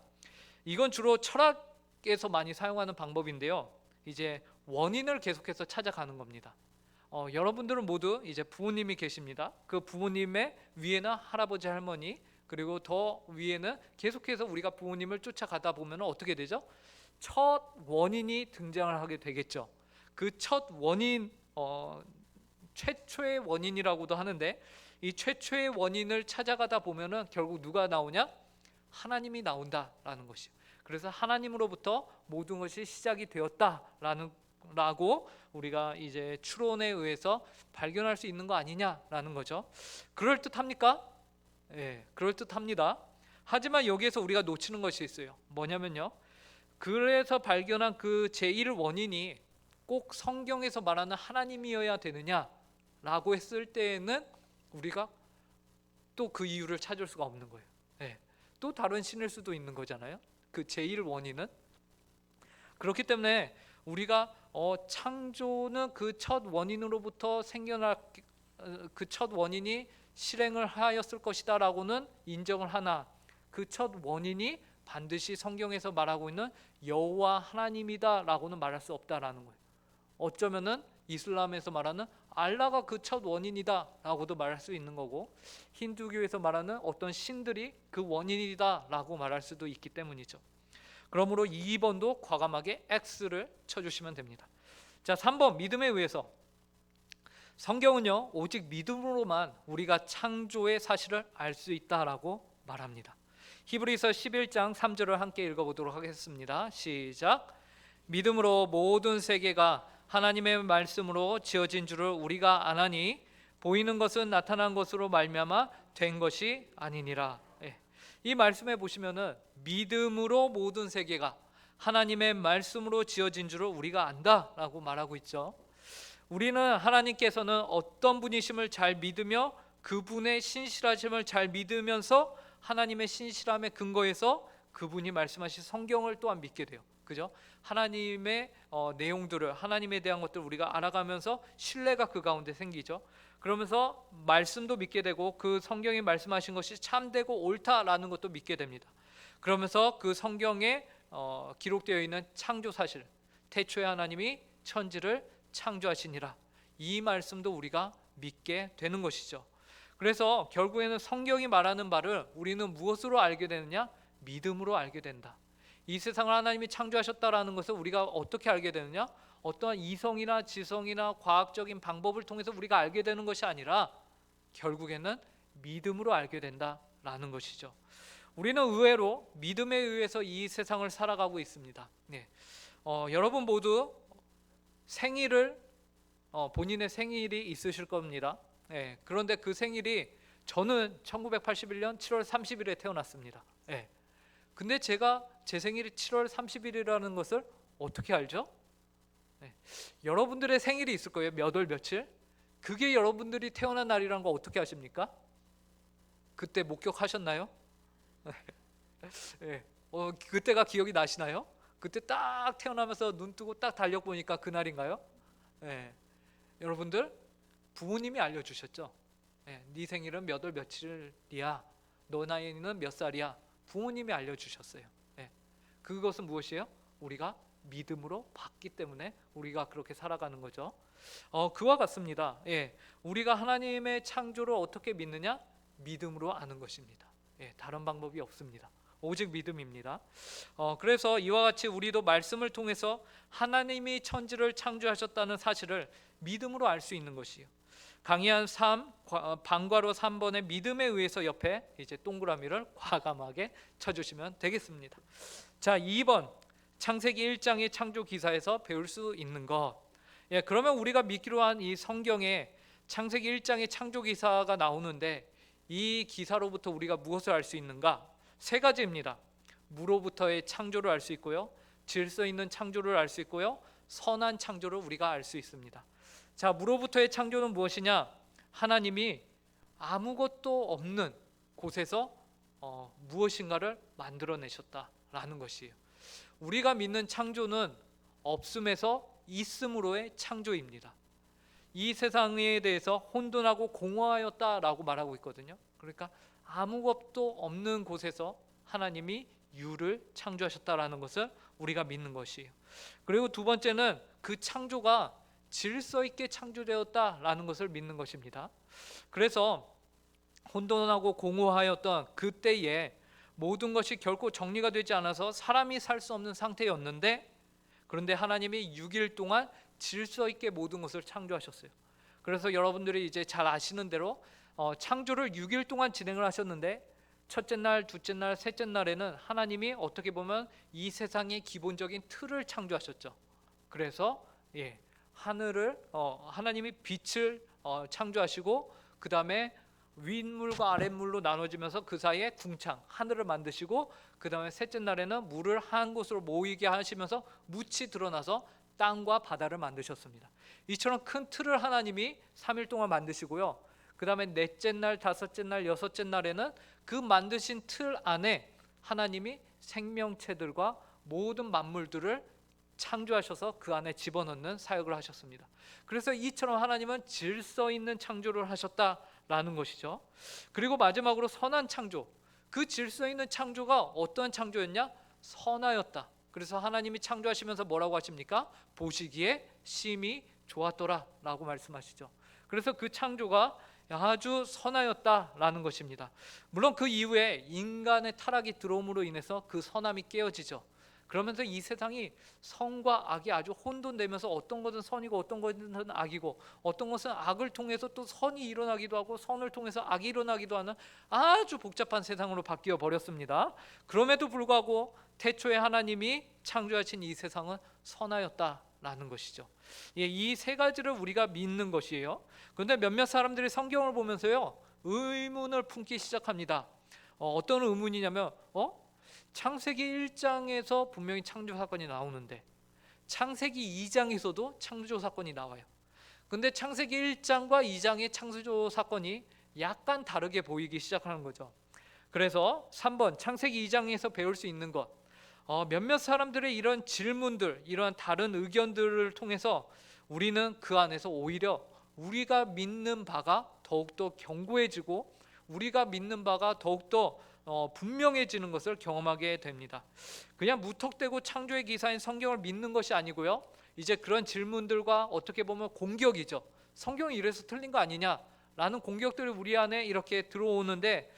이건 주로 철학에서 많이 사용하는 방법인데요. 이제 원인을 계속해서 찾아가는 겁니다. 여러분들은 모두 이제 부모님이 계십니다. 그 부모님의 위에는 할아버지, 할머니, 그리고 더 위에는 계속해서 우리가 부모님을 쫓아가다 보면 어떻게 되죠? 첫 원인이 등장을 하게 되겠죠. 그 첫 원인, 최초의 원인이라고도 하는데, 이 최초의 원인을 찾아가다 보면은 결국 누가 나오냐? 하나님이 나온다라는 것이요. 그래서 하나님으로부터 모든 것이 시작이 되었다라고 우리가 이제 추론에 의해서 발견할 수 있는 거 아니냐라는 거죠. 그럴 듯합니까? 예, 그럴 듯합니다. 하지만 여기에서 우리가 놓치는 것이 있어요. 뭐냐면요, 그래서 발견한 그 제1 원인이 꼭 성경에서 말하는 하나님이어야 되느냐라고 했을 때에는 우리가 또 그 이유를 찾을 수가 없는 거예요. 예, 또 다른 신일 수도 있는 거잖아요. 그 제1 원인은. 그렇기 때문에 우리가 창조는 그 첫 원인으로부터 생겨날, 그 첫 원인이 실행을 하였을 것이다라고는 인정을 하나, 그 첫 원인이 반드시 성경에서 말하고 있는 여호와 하나님이다라고는 말할 수 없다라는 거예요. 어쩌면은 이슬람에서 말하는 알라가 그 첫 원인이다라고도 말할 수 있는 거고, 힌두교에서 말하는 어떤 신들이 그 원인이다라고 말할 수도 있기 때문이죠. 그러므로 2번도 과감하게 X를 쳐주시면 됩니다. 자, 3번, 믿음에 의해서. 성경은요, 오직 믿음으로만 우리가 창조의 사실을 알 수 있다라고 말합니다. 히브리서 11장 3절을 함께 읽어보도록 하겠습니다. 시작. 믿음으로 모든 세계가 하나님의 말씀으로 지어진 줄을 우리가 아나니 보이는 것은 나타난 것으로 말미암아 된 것이 아니니라. 이 말씀에 보시면은 믿음으로 모든 세계가 하나님의 말씀으로 지어진 줄을 우리가 안다라고 말하고 있죠. 우리는 하나님께서는 어떤 분이심을 잘 믿으며 그분의 신실하심을 잘 믿으면서 하나님의 신실함에 근거해서 그분이 말씀하신 성경을 또한 믿게 돼요. 그죠? 하나님의 내용들을, 하나님에 대한 것들을 우리가 알아가면서 신뢰가 그 가운데 생기죠. 그러면서 말씀도 믿게 되고 그 성경이 말씀하신 것이 참되고 옳다라는 것도 믿게 됩니다. 그러면서 그 성경에 기록되어 있는 창조 사실, 태초에 하나님이 천지를 창조하시니라, 이 말씀도 우리가 믿게 되는 것이죠. 그래서 결국에는 성경이 말하는 바를 우리는 무엇으로 알게 되느냐? 믿음으로 알게 된다. 이 세상을 하나님이 창조하셨다라는 것을 우리가 어떻게 알게 되느냐? 어떠한 이성이나 지성이나 과학적인 방법을 통해서 우리가 알게 되는 것이 아니라 결국에는 믿음으로 알게 된다라는 것이죠. 우리는 의외로 믿음에 의해서 이 세상을 살아가고 있습니다. 여러분 모두 생일을 본인의 생일이 있으실 겁니다. 그런데 그 생일이, 저는 1981년 7월 30일에 태어났습니다. 근데 제가 제 생일이 7월 30일이라는 것을 어떻게 알죠? 여러분들의 생일이 있을 거예요. 몇 월 며칠. 그게 여러분들이 태어난 날이라는 거 어떻게 아십니까? 그때 목격하셨나요? 그때가 기억이 나시나요? 그때 딱 태어나면서 눈 뜨고 딱 달력 보니까 그날인가요? 여러분들 부모님이 알려주셨죠. 네 생일은 몇 월 며칠이야, 너 나이는 몇 살이야, 부모님이 알려주셨어요. 그것은 무엇이에요? 우리가 믿음으로 봤기 때문에 우리가 그렇게 살아가는 거죠. 그와 같습니다. 우리가 하나님의 창조를 어떻게 믿느냐? 믿음으로 아는 것입니다. 다른 방법이 없습니다. 오직 믿음입니다. 그래서 이와 같이 우리도 말씀을 통해서 하나님이 천지를 창조하셨다는 사실을 믿음으로 알 수 있는 것이에요. 강의한 3, 방과로 3번의 믿음에 의해서 옆에 이제 동그라미를 과감하게 쳐주시면 되겠습니다. 자, 2번 창세기 1장의 창조 기사에서 배울 수 있는 것. 그러면 우리가 믿기로 한 이 성경에 창세기 1장의 창조 기사가 나오는데 이 기사로부터 우리가 무엇을 알 수 있는가? 세 가지입니다. 무로부터의 창조를 알 수 있고요, 질서 있는 창조를 알 수 있고요, 선한 창조를 우리가 알 수 있습니다. 자, 무로부터의 창조는 무엇이냐? 하나님이 아무것도 없는 곳에서 무엇인가를 만들어내셨다라는 것이에요. 우리가 믿는 창조는 없음에서 있음으로의 창조입니다. 이 세상에 대해서 혼돈하고 공허하였다라고 말하고 있거든요. 그러니까 아무것도 없는 곳에서 하나님이 유를 창조하셨다라는 것을 우리가 믿는 것이에요. 그리고 두 번째는 그 창조가 질서 있게 창조되었다라는 것을 믿는 것입니다. 그래서 혼돈하고 공허하였던 그때에 모든 것이 결코 정리가 되지 않아서 사람이 살 수 없는 상태였는데, 그런데 하나님이 6일 동안 질서 있게 모든 것을 창조하셨어요. 그래서 여러분들이 이제 잘 아시는 대로 창조를 6일 동안 진행을 하셨는데, 첫째 날, 둘째 날, 셋째 날에는 하나님이 어떻게 보면 이 세상의 기본적인 틀을 창조하셨죠. 그래서 하늘을 하나님이 빛을 창조하시고, 그 다음에 윗물과 아랫물로 나눠지면서 그 사이에 궁창 하늘을 만드시고, 그 다음에 셋째 날에는 물을 한 곳으로 모이게 하시면서 묻이 드러나서 땅과 바다를 만드셨습니다. 이처럼 큰 틀을 하나님이 3일 동안 만드시고요, 그 다음에 넷째 날, 다섯째 날, 여섯째 날에는 그 만드신 틀 안에 하나님이 생명체들과 모든 만물들을 창조하셔서 그 안에 집어넣는 사역을 하셨습니다. 그래서 이처럼 하나님은 질서 있는 창조를 하셨다라는 것이죠. 그리고 마지막으로 선한 창조. 그 질서 있는 창조가 어떠한 창조였냐? 선하였다. 그래서 하나님이 창조하시면서 뭐라고 하십니까? 보시기에 심히 좋았더라 라고 말씀하시죠. 그래서 그 창조가 아주 선하였다라는 것입니다. 물론 그 이후에 인간의 타락이 들어옴으로 인해서 그 선함이 깨어지죠. 그러면서 이 세상이 선과 악이 아주 혼돈되면서 어떤 것은 선이고 어떤 것은 악이고 어떤 것은 악을 통해서 또 선이 일어나기도 하고 선을 통해서 악이 일어나기도 하는 아주 복잡한 세상으로 바뀌어 버렸습니다. 그럼에도 불구하고 태초에 하나님이 창조하신 이 세상은 선하였다라는 것이죠. 이 세 가지를 우리가 믿는 것이에요. 그런데 몇몇 사람들이 성경을 보면서요 의문을 품기 시작합니다. 어떤 의문이냐면 창세기 1장에서 분명히 창조 사건이 나오는데 창세기 2장에서도 창조 사건이 나와요. 근데 창세기 1장과 2장의 창조 사건이 약간 다르게 보이기 시작하는 거죠. 그래서 3번 창세기 2장에서 배울 수 있는 것, 몇몇 사람들의 이런 질문들, 이러한 다른 의견들을 통해서 우리는 그 안에서 오히려 우리가 믿는 바가 더욱더 견고해지고 우리가 믿는 바가 더욱더 분명해지는 것을 경험하게 됩니다. 그냥 무턱대고 창조의 기사인 성경을 믿는 것이 아니고요, 이제 그런 질문들과 어떻게 보면 공격이죠. 성경이 이래서 틀린 거 아니냐라는 공격들이 우리 안에 이렇게 들어오는데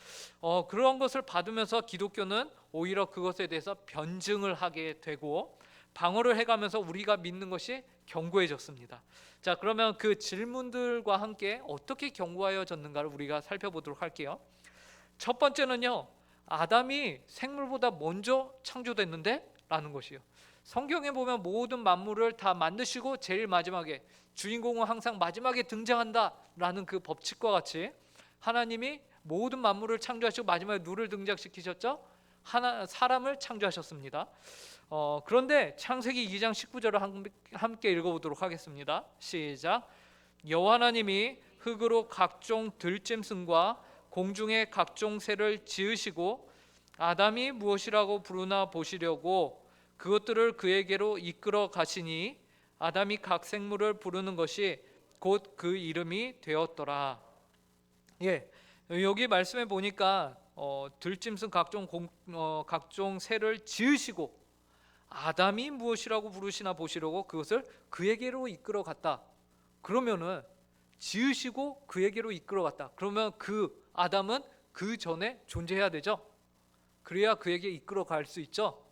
그런 것을 받으면서 기독교는 오히려 그것에 대해서 변증을 하게 되고 방어를 해가면서 우리가 믿는 것이 견고해졌습니다. 자, 그러면 그 질문들과 함께 어떻게 견고하여졌는가를 우리가 살펴보도록 할게요. 첫 번째는요, 아담이 생물보다 먼저 창조됐는데? 라는 것이요. 성경에 보면 모든 만물을 다 만드시고 제일 마지막에 주인공은 항상 마지막에 등장한다 라는 그 법칙과 같이 하나님이 모든 만물을 창조하시고 마지막에 누를 등장시키셨죠? 사람을 창조하셨습니다. 그런데 창세기 2장 19절을 함께 읽어보도록 하겠습니다. 시작. 여호와 하나님이 흙으로 각종 들짐승과 공중의 각종 새를 지으시고 아담이 무엇이라고 부르나 보시려고 그것들을 그에게로 이끌어 가시니 아담이 각 생물을 부르는 것이 곧 그 이름이 되었더라. 여기 말씀에 보니까 들짐승 각종 새를 지으시고 아담이 무엇이라고 부르시나 보시려고 그것을 그에게로 이끌어 갔다. 그러면은 지으시고 그에게로 이끌어 갔다. 그러면 그 아담은 그 전에 존재해야 되죠. 그래야 그에게 이끌어 갈 수 있죠.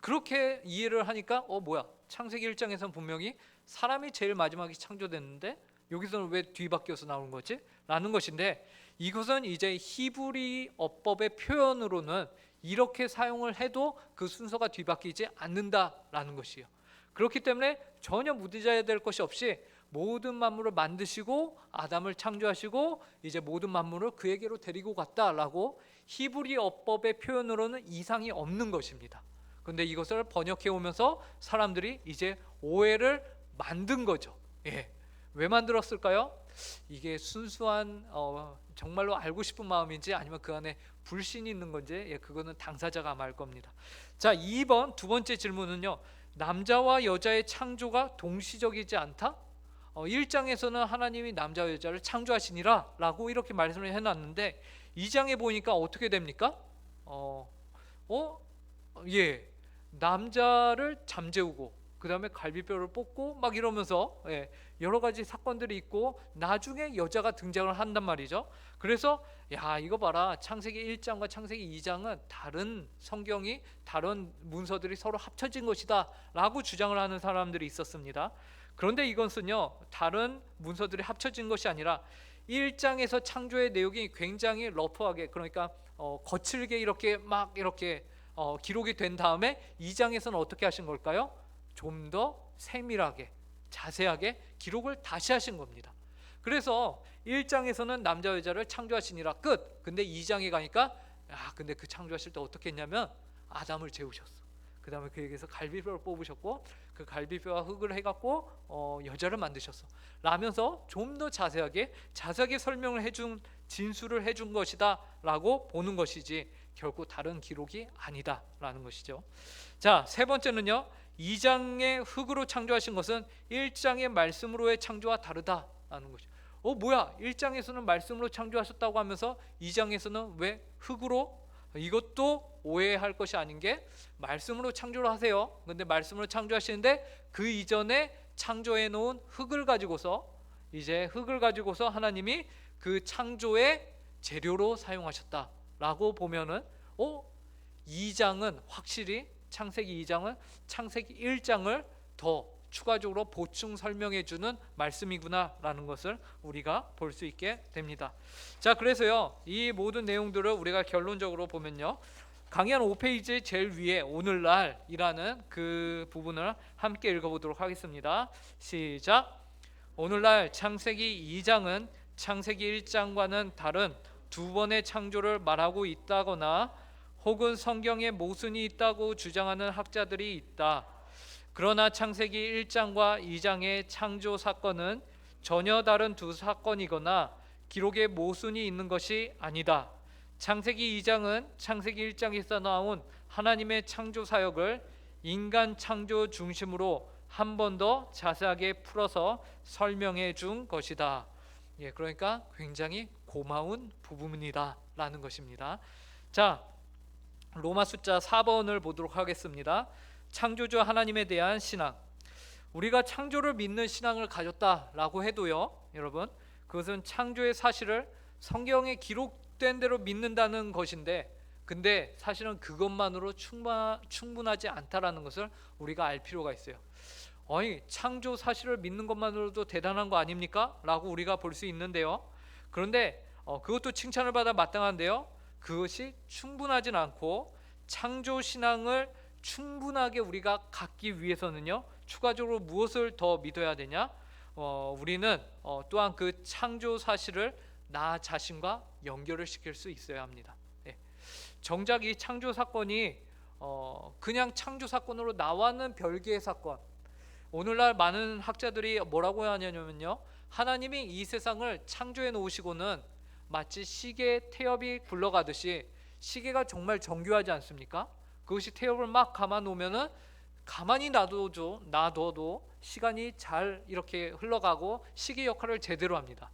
그렇게 이해를 하니까 뭐야? 창세기 1장에서는 분명히 사람이 제일 마지막에 창조됐는데 여기서는 왜 뒤바뀌어서 나오는 거지? 라는 것인데 이것은 이제 히브리 어법의 표현으로는 이렇게 사용을 해도 그 순서가 뒤바뀌지 않는다라는 것이에요. 그렇기 때문에 전혀 무디져야 될 것이 없이 모든 만물을 만드시고 아담을 창조하시고 이제 모든 만물을 그에게로 데리고 갔다라고 히브리 어법의 표현으로는 이상이 없는 것입니다. 그런데 이것을 번역해 오면서 사람들이 이제 오해를 만든 거죠. 왜 만들었을까요? 이게 순수한 정말로 알고 싶은 마음인지 아니면 그 안에 불신이 있는 건지 그거는 당사자가 아마 알 겁니다. 자, 2번 두 번째 질문은요, 남자와 여자의 창조가 동시적이지 않다? 1장에서는 하나님이 남자와 여자를 창조하시니라 라고 이렇게 말씀을 해놨는데 2장에 보니까 어떻게 됩니까? 남자를 잠재우고 그 다음에 갈비뼈를 뽑고 막 이러면서 여러 가지 사건들이 있고 나중에 여자가 등장을 한단 말이죠. 그래서 이거 봐라, 창세기 1장과 창세기 2장은 다른 성경이 다른 문서들이 서로 합쳐진 것이다 라고 주장을 하는 사람들이 있었습니다. 그런데 이것은요, 다른 문서들이 합쳐진 것이 아니라 1장에서 창조의 내용이 굉장히 러프하게, 그러니까 거칠게 이렇게 기록이 된 다음에 2장에서는 어떻게 하신 걸까요? 좀 더 세밀하게 자세하게 기록을 다시 하신 겁니다. 그래서 1장에서는 남자 여자를 창조하시니라 끝. 근데 2장에 가니까 근데 그 창조하실 때 어떻게 했냐면 아담을 재우셨어. 그 다음에 그에게서 갈비뼈를 뽑으셨고 그 갈비뼈와 흙을 해갖고 여자를 만드셨어 라면서 좀 더 자세하게 설명을 해준, 진술을 해준 것이다 라고 보는 것이지 결코 다른 기록이 아니다 라는 것이죠. 자, 세 번째는요, 2장의 흙으로 창조하신 것은 1장의 말씀으로의 창조와 다르다라는 것이죠. 뭐야, 1장에서는 말씀으로 창조하셨다고 하면서 2장에서는 왜 흙으로? 이것도 오해할 것이 아닌 게 말씀으로 창조를 하세요. 근데 말씀으로 창조하시는데 그 이전에 창조해 놓은 흙을 가지고서 하나님이 그 창조의 재료로 사용하셨다라고 보면은 2장은 확실히 창세기 2장은 창세기 1장을 더 추가적으로 보충 설명해 주는 말씀이구나라는 것을 우리가 볼 수 있게 됩니다. 자, 그래서요, 이 모든 내용들을 우리가 결론적으로 보면요, 강의 한 5페이지 제일 위에 오늘날이라는 그 부분을 함께 읽어보도록 하겠습니다. 시작. 오늘날 창세기 2장은 창세기 1장과는 다른 두 번의 창조를 말하고 있다거나 혹은 성경에 모순이 있다고 주장하는 학자들이 있다. 그러나 창세기 1장과 2장의 창조 사건은 전혀 다른 두 사건이거나 기록에 모순이 있는 것이 아니다. 창세기 2장은 창세기 1장에서 나온 하나님의 창조 사역을 인간 창조 중심으로 한 번 더 자세하게 풀어서 설명해 준 것이다. 그러니까 굉장히 고마운 부분이다 라는 것입니다. 자, 로마 숫자 4번을 보도록 하겠습니다. 창조주 하나님에 대한 신앙. 우리가 창조를 믿는 신앙을 가졌다라고 해도요, 여러분, 그것은 창조의 사실을 성경에 기록된 대로 믿는다는 것인데, 근데 사실은 그것만으로 충분하지 않다라는 것을 우리가 알 필요가 있어요. 아니, 창조 사실을 믿는 것만으로도 대단한 거 아닙니까? 라고 우리가 볼 수 있는데요, 그런데 그것도 칭찬을 받아 마땅한데요, 그것이 충분하진 않고 창조 신앙을 충분하게 우리가 갖기 위해서는요, 추가적으로 무엇을 더 믿어야 되냐? 우리는 또한 그 창조 사실을 나 자신과 연결을 시킬 수 있어야 합니다. 정작 이 창조 사건이 그냥 창조 사건으로 나와는 별개의 사건. 오늘날 많은 학자들이 뭐라고 하냐면요, 하나님이 이 세상을 창조해 놓으시고는 마치 시계 태엽이 굴러가듯이, 시계가 정말 정교하지 않습니까? 그것이 태엽을 막 감아 놓으면은 가만히 놔둬도 시간이 잘 이렇게 흘러가고 시계 역할을 제대로 합니다.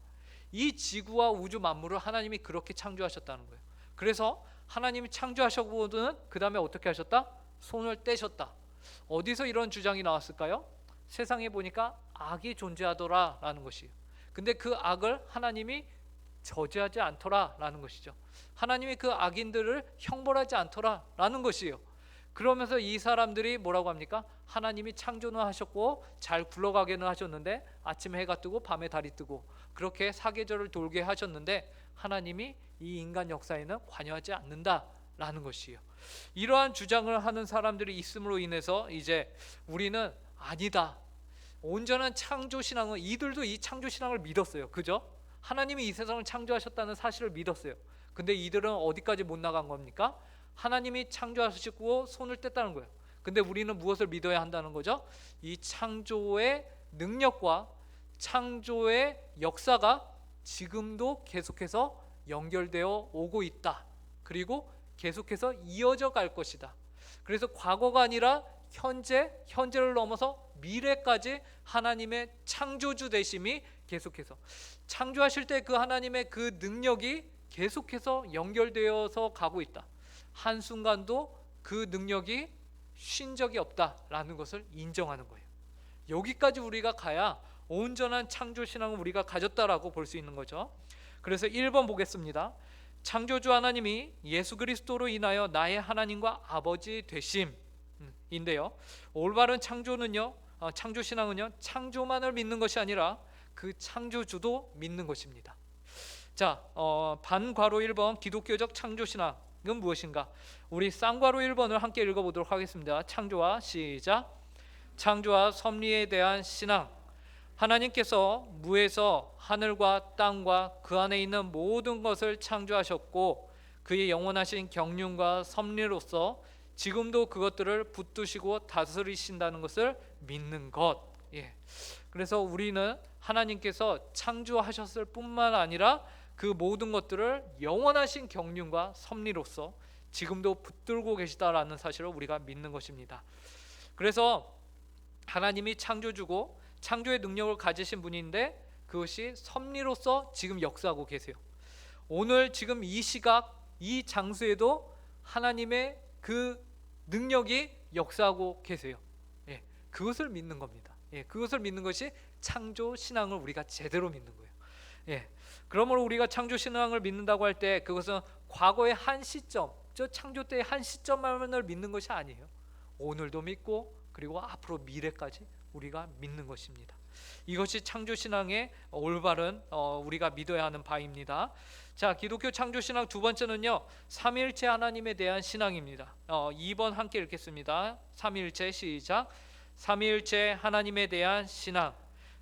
이 지구와 우주 만물을 하나님이 그렇게 창조하셨다는 거예요. 그래서 하나님이 창조하셨고는 그 다음에 어떻게 하셨다? 손을 떼셨다. 어디서 이런 주장이 나왔을까요? 세상에 보니까 악이 존재하더라라는 것이에요. 근데 그 악을 하나님이 저지하지 않더라라는 것이죠. 하나님이 그 악인들을 형벌하지 않더라라는 것이에요. 그러면서 이 사람들이 뭐라고 합니까? 하나님이 창조는 하셨고 잘 굴러가게는 하셨는데, 아침에 해가 뜨고 밤에 달이 뜨고 그렇게 사계절을 돌게 하셨는데 하나님이 이 인간 역사에는 관여하지 않는다라는 것이에요. 이러한 주장을 하는 사람들이 있음으로 인해서 이제 우리는 아니다, 온전한 창조 신앙은, 이들도 이 창조 신앙을 믿었어요. 그죠? 하나님이 이 세상을 창조하셨다는 사실을 믿었어요. 근데 이들은 어디까지 못 나간 겁니까? 하나님이 창조하시고 손을 뗐다는 거예요. 근데 우리는 무엇을 믿어야 한다는 거죠? 이 창조의 능력과 창조의 역사가 지금도 계속해서 연결되어 오고 있다. 그리고 계속해서 이어져 갈 것이다. 그래서 과거가 아니라 현재를 넘어서 미래까지 하나님의 창조주 되심이 계속해서, 창조하실 때 그 하나님의 그 능력이 계속해서 연결되어서 가고 있다. 한순간도 그 능력이 쉰 적이 없다라는 것을 인정하는 거예요. 여기까지 우리가 가야 온전한 창조 신앙을 우리가 가졌다라고 볼 수 있는 거죠. 그래서 1번 보겠습니다. 창조주 하나님이 예수 그리스도로 인하여 나의 하나님과 아버지 되심인데요, 올바른 창조는요, 창조 신앙은요, 창조만을 믿는 것이 아니라 그 창조주도 믿는 것입니다. 자, 반괄호 1번 기독교적 창조 신앙은 무엇인가? 우리 쌍괄호 1번을 함께 읽어보도록 하겠습니다. 창조와 시작. 창조와 섭리에 대한 신앙. 하나님께서 무에서 하늘과 땅과 그 안에 있는 모든 것을 창조하셨고 그의 영원하신 경륜과 섭리로서 지금도 그것들을 붙드시고 다스리신다는 것을 믿는 것. 그래서 우리는 하나님께서 창조하셨을 뿐만 아니라 그 모든 것들을 영원하신 경륜과 섭리로서 지금도 붙들고 계시다라는 사실을 우리가 믿는 것입니다. 그래서 하나님이 창조주고 창조의 능력을 가지신 분인데 그것이 섭리로서 지금 역사하고 계세요. 오늘 지금 이 시각 이 장소에도 하나님의 그 능력이 역사하고 계세요. 그것을 믿는 겁니다. 그것을 믿는 것이 창조 신앙을 우리가 제대로 믿는 거예요. 그러므로 우리가 창조 신앙을 믿는다고 할 때 그것은 과거의 한 시점, 저 창조 때의 한 시점만을 믿는 것이 아니에요. 오늘도 믿고 그리고 앞으로 미래까지 우리가 믿는 것입니다. 이것이 창조신앙의 올바른 우리가 믿어야 하는 바입니다. 자, 기독교 창조신앙 두 번째는요, 삼위일체 하나님에 대한 신앙입니다. 2번 함께 읽겠습니다. 삼위일체 시작. 삼위일체 하나님에 대한 신앙.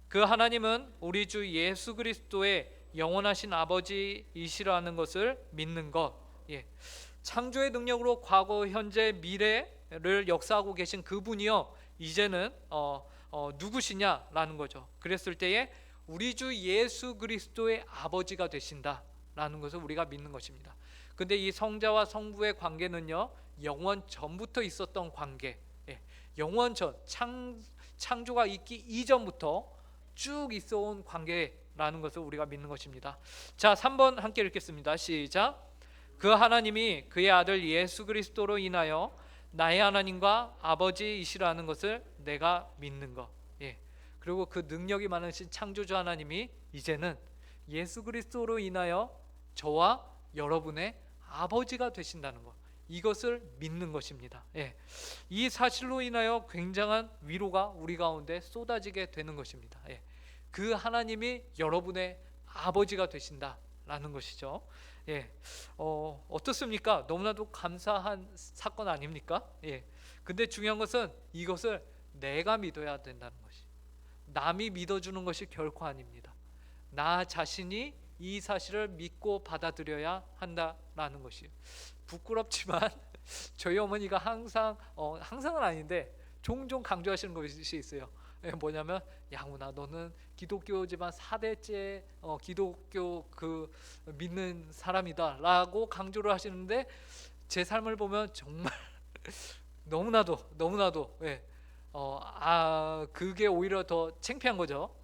그 하나님은 우리 주 예수 그리스도의 영원하신 아버지이시라는 것을 믿는 것. 창조의 능력으로 과거, 현재, 미래를 역사하고 계신 그분이요, 이제는 누구시냐라는 거죠. 그랬을 때에 우리 주 예수 그리스도의 아버지가 되신다라는 것을 우리가 믿는 것입니다. 근데 이 성자와 성부의 관계는요, 영원 전부터 있었던 관계, 영원 전, 창조가 있기 이전부터 쭉 있어온 관계라는 것을 우리가 믿는 것입니다. 자, 3번 함께 읽겠습니다. 시작. 그 하나님이 그의 아들 예수 그리스도로 인하여 나의 하나님과 아버지이시라는 것을 내가 믿는 것. 그리고 그 능력이 많으신 창조주 하나님이 이제는 예수 그리스도로 인하여 저와 여러분의 아버지가 되신다는 것, 이것을 믿는 것입니다. 이 사실로 인하여 굉장한 위로가 우리 가운데 쏟아지게 되는 것입니다. 그 하나님이 여러분의 아버지가 되신다라는 것이죠. 어떻습니까? 너무나도 감사한 사건 아닙니까? 근데 중요한 것은 이것을 내가 믿어야 된다는 것이, 남이 믿어주는 것이 결코 아닙니다. 나 자신이 이 사실을 믿고 받아들여야 한다라는 것이에요. 부끄럽지만 저희 어머니가 항상은 아닌데 종종 강조하시는 것이 있어요. 뭐냐면, 양훈아, 너는 기독교 집안 4대째 기독교 믿는 사람이다라고 강조를 하시는데, 제 삶을 보면 정말 너무나도 그게 오히려 더 창피한 거죠.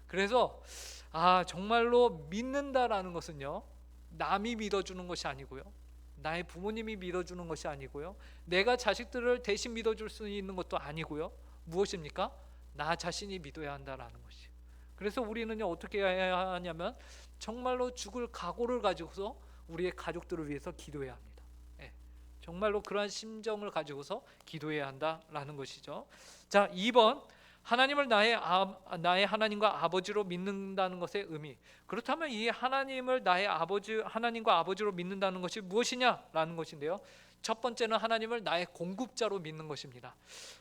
그래서 정말로 믿는다라는 것은요, 남이 믿어주는 것이 아니고요, 나의 부모님이 믿어주는 것이 아니고요, 내가 자식들을 대신 믿어줄 수 있는 것도 아니고요, 무엇입니까? 나 자신이 믿어야 한다라는 것이. 그래서 우리는요, 어떻게 해야 하냐면 정말로 죽을 각오를 가지고서 우리의 가족들을 위해서 기도해야 합니다. 정말로 그러한 심정을 가지고서 기도해야 한다라는 것이죠. 자, 2번, 하나님을 나의 하나님과 아버지로 믿는다는 것의 의미. 그렇다면 이 하나님을 나의 하나님과 아버지로 믿는다는 것이 무엇이냐라는 것인데요, 첫 번째는 하나님을 나의 공급자로 믿는 것입니다.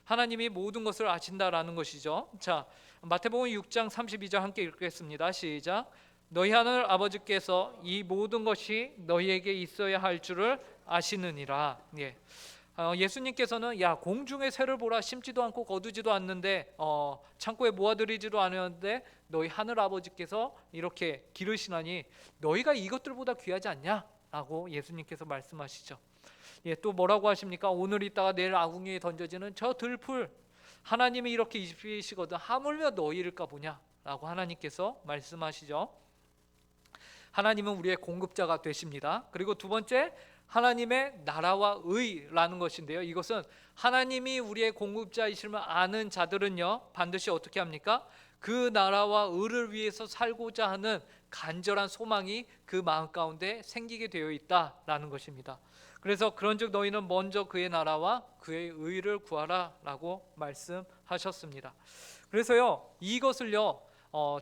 하나님이 모든 것을 아신다라는 것이죠. 자, 마태복음 6장 32절 함께 읽겠습니다. 시작. 너희 하늘 아버지께서 이 모든 것이 너희에게 있어야 할 줄을 아시느니라. 예수님께서는 공중의 새를 보라, 심지도 않고 거두지도 않는데 창고에 모아들이지도 않았는데 너희 하늘 아버지께서 이렇게 기르시나니 너희가 이것들보다 귀하지 않냐? 라고 예수님께서 말씀하시죠. 또 뭐라고 하십니까? 오늘 있다가 내일 아궁이에 던져지는 저 들풀, 하나님이 이렇게 입히시거든 하물며 너희일까 보냐? 라고 하나님께서 말씀하시죠. 하나님은 우리의 공급자가 되십니다. 그리고 두 번째, 하나님의 나라와 의라는 것인데요, 이것은 하나님이 우리의 공급자이심을 아는 자들은요, 반드시 어떻게 합니까? 그 나라와 의를 위해서 살고자 하는 간절한 소망이 그 마음 가운데 생기게 되어 있다라는 것입니다. 그래서 그런즉 너희는 먼저 그의 나라와 그의 의를 구하라 라고 말씀하셨습니다. 그래서요, 이것을요,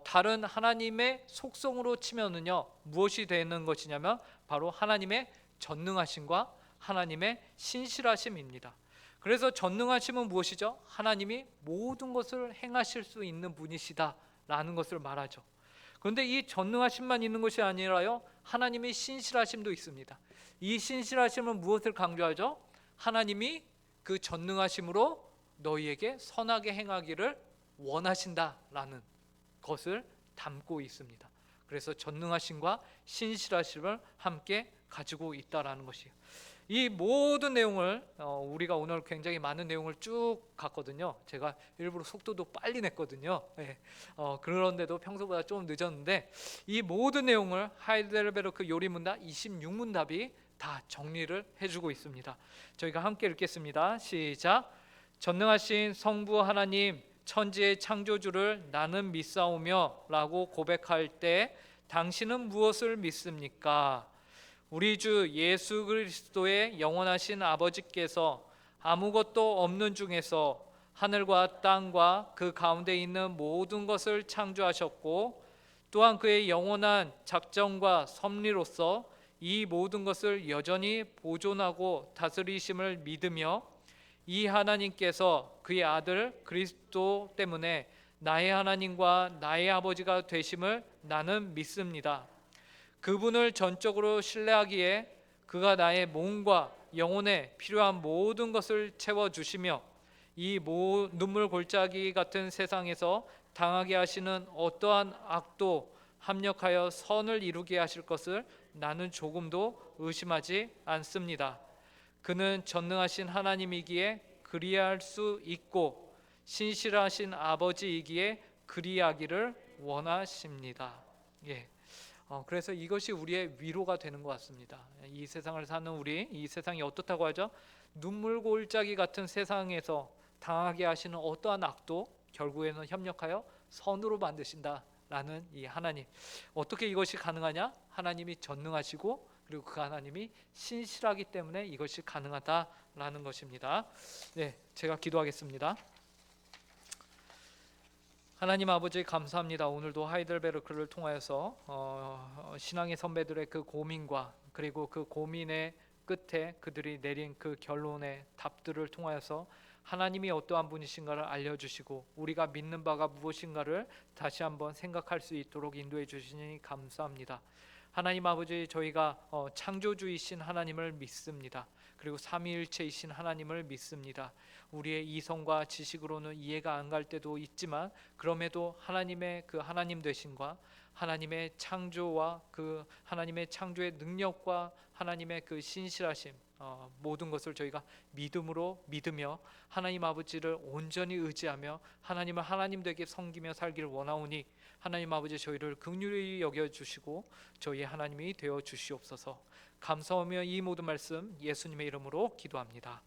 다른 하나님의 속성으로 치면은요, 무엇이 되는 것이냐면 바로 하나님의 전능하심과 하나님의 신실하심입니다. 그래서 전능하심은 무엇이죠? 하나님이 모든 것을 행하실 수 있는 분이시다라는 것을 말하죠. 그런데 이 전능하심만 있는 것이 아니라요, 하나님의 신실하심도 있습니다. 이 신실하심은 무엇을 강조하죠? 하나님이 그 전능하심으로 너희에게 선하게 행하기를 원하신다라는 것을 담고 있습니다. 그래서 전능하심과 신실하심을 함께 가지고 있다라는 것이에요. 이 모든 내용을 우리가 오늘 굉장히 많은 내용을 쭉 갔거든요. 제가 일부러 속도도 빨리 냈거든요. 그런데도 평소보다 좀 늦었는데 이 모든 내용을 하이델베르크 요리문답 26문답이 다 정리를 해주고 있습니다. 저희가 함께 읽겠습니다. 시작. 전능하신 성부 하나님, 천지의 창조주를 나는 믿사오며 라고 고백할 때 당신은 무엇을 믿습니까? 우리 주 예수 그리스도의 영원하신 아버지께서 아무것도 없는 중에서 하늘과 땅과 그 가운데 있는 모든 것을 창조하셨고 또한 그의 영원한 작정과 섭리로서 이 모든 것을 여전히 보존하고 다스리심을 믿으며 이 하나님께서 그의 아들 그리스도 때문에 나의 하나님과 나의 아버지가 되심을 나는 믿습니다. 그분을 전적으로 신뢰하기에 그가 나의 몸과 영혼에 필요한 모든 것을 채워주시며 이 눈물 골짜기 같은 세상에서 당하게 하시는 어떠한 악도 합력하여 선을 이루게 하실 것을 나는 조금도 의심하지 않습니다. 그는 전능하신 하나님이기에 그리할 수 있고 신실하신 아버지이기에 그리하기를 원하십니다. 예. 그래서 이것이 우리의 위로가 되는 것 같습니다. 이 세상을 사는 우리, 이 세상이 어떻다고 하죠? 눈물 골짜기 같은 세상에서 당하게 하시는 어떠한 악도 결국에는 협력하여 선으로 만드신다라는 이 하나님. 어떻게 이것이 가능하냐? 하나님이 전능하시고 그리고 그 하나님이 신실하기 때문에 이것이 가능하다라는 것입니다. 네, 제가 기도하겠습니다. 하나님 아버지 감사합니다. 오늘도 하이델베르크를 통하여서 신앙의 선배들의 그 고민과 그리고 그 고민의 끝에 그들이 내린 그 결론의 답들을 통하여서 하나님이 어떠한 분이신가를 알려주시고 우리가 믿는 바가 무엇인가를 다시 한번 생각할 수 있도록 인도해 주시니 감사합니다. 하나님 아버지 저희가 창조주이신 하나님을 믿습니다. 그리고 삼위일체이신 하나님을 믿습니다. 우리의 이성과 지식으로는 이해가 안 갈 때도 있지만 그럼에도 하나님의 그 하나님 되심과 하나님의 창조와 그 하나님의 창조의 능력과 하나님의 그 신실하심 모든 것을 저희가 믿음으로 믿으며 하나님 아버지를 온전히 의지하며 하나님을 하나님 되게 섬기며 살기를 원하오니 하나님 아버지 저희를 긍휼히 여겨주시고 저희의 하나님이 되어 주시옵소서. 감사하며 이 모든 말씀 예수님의 이름으로 기도합니다.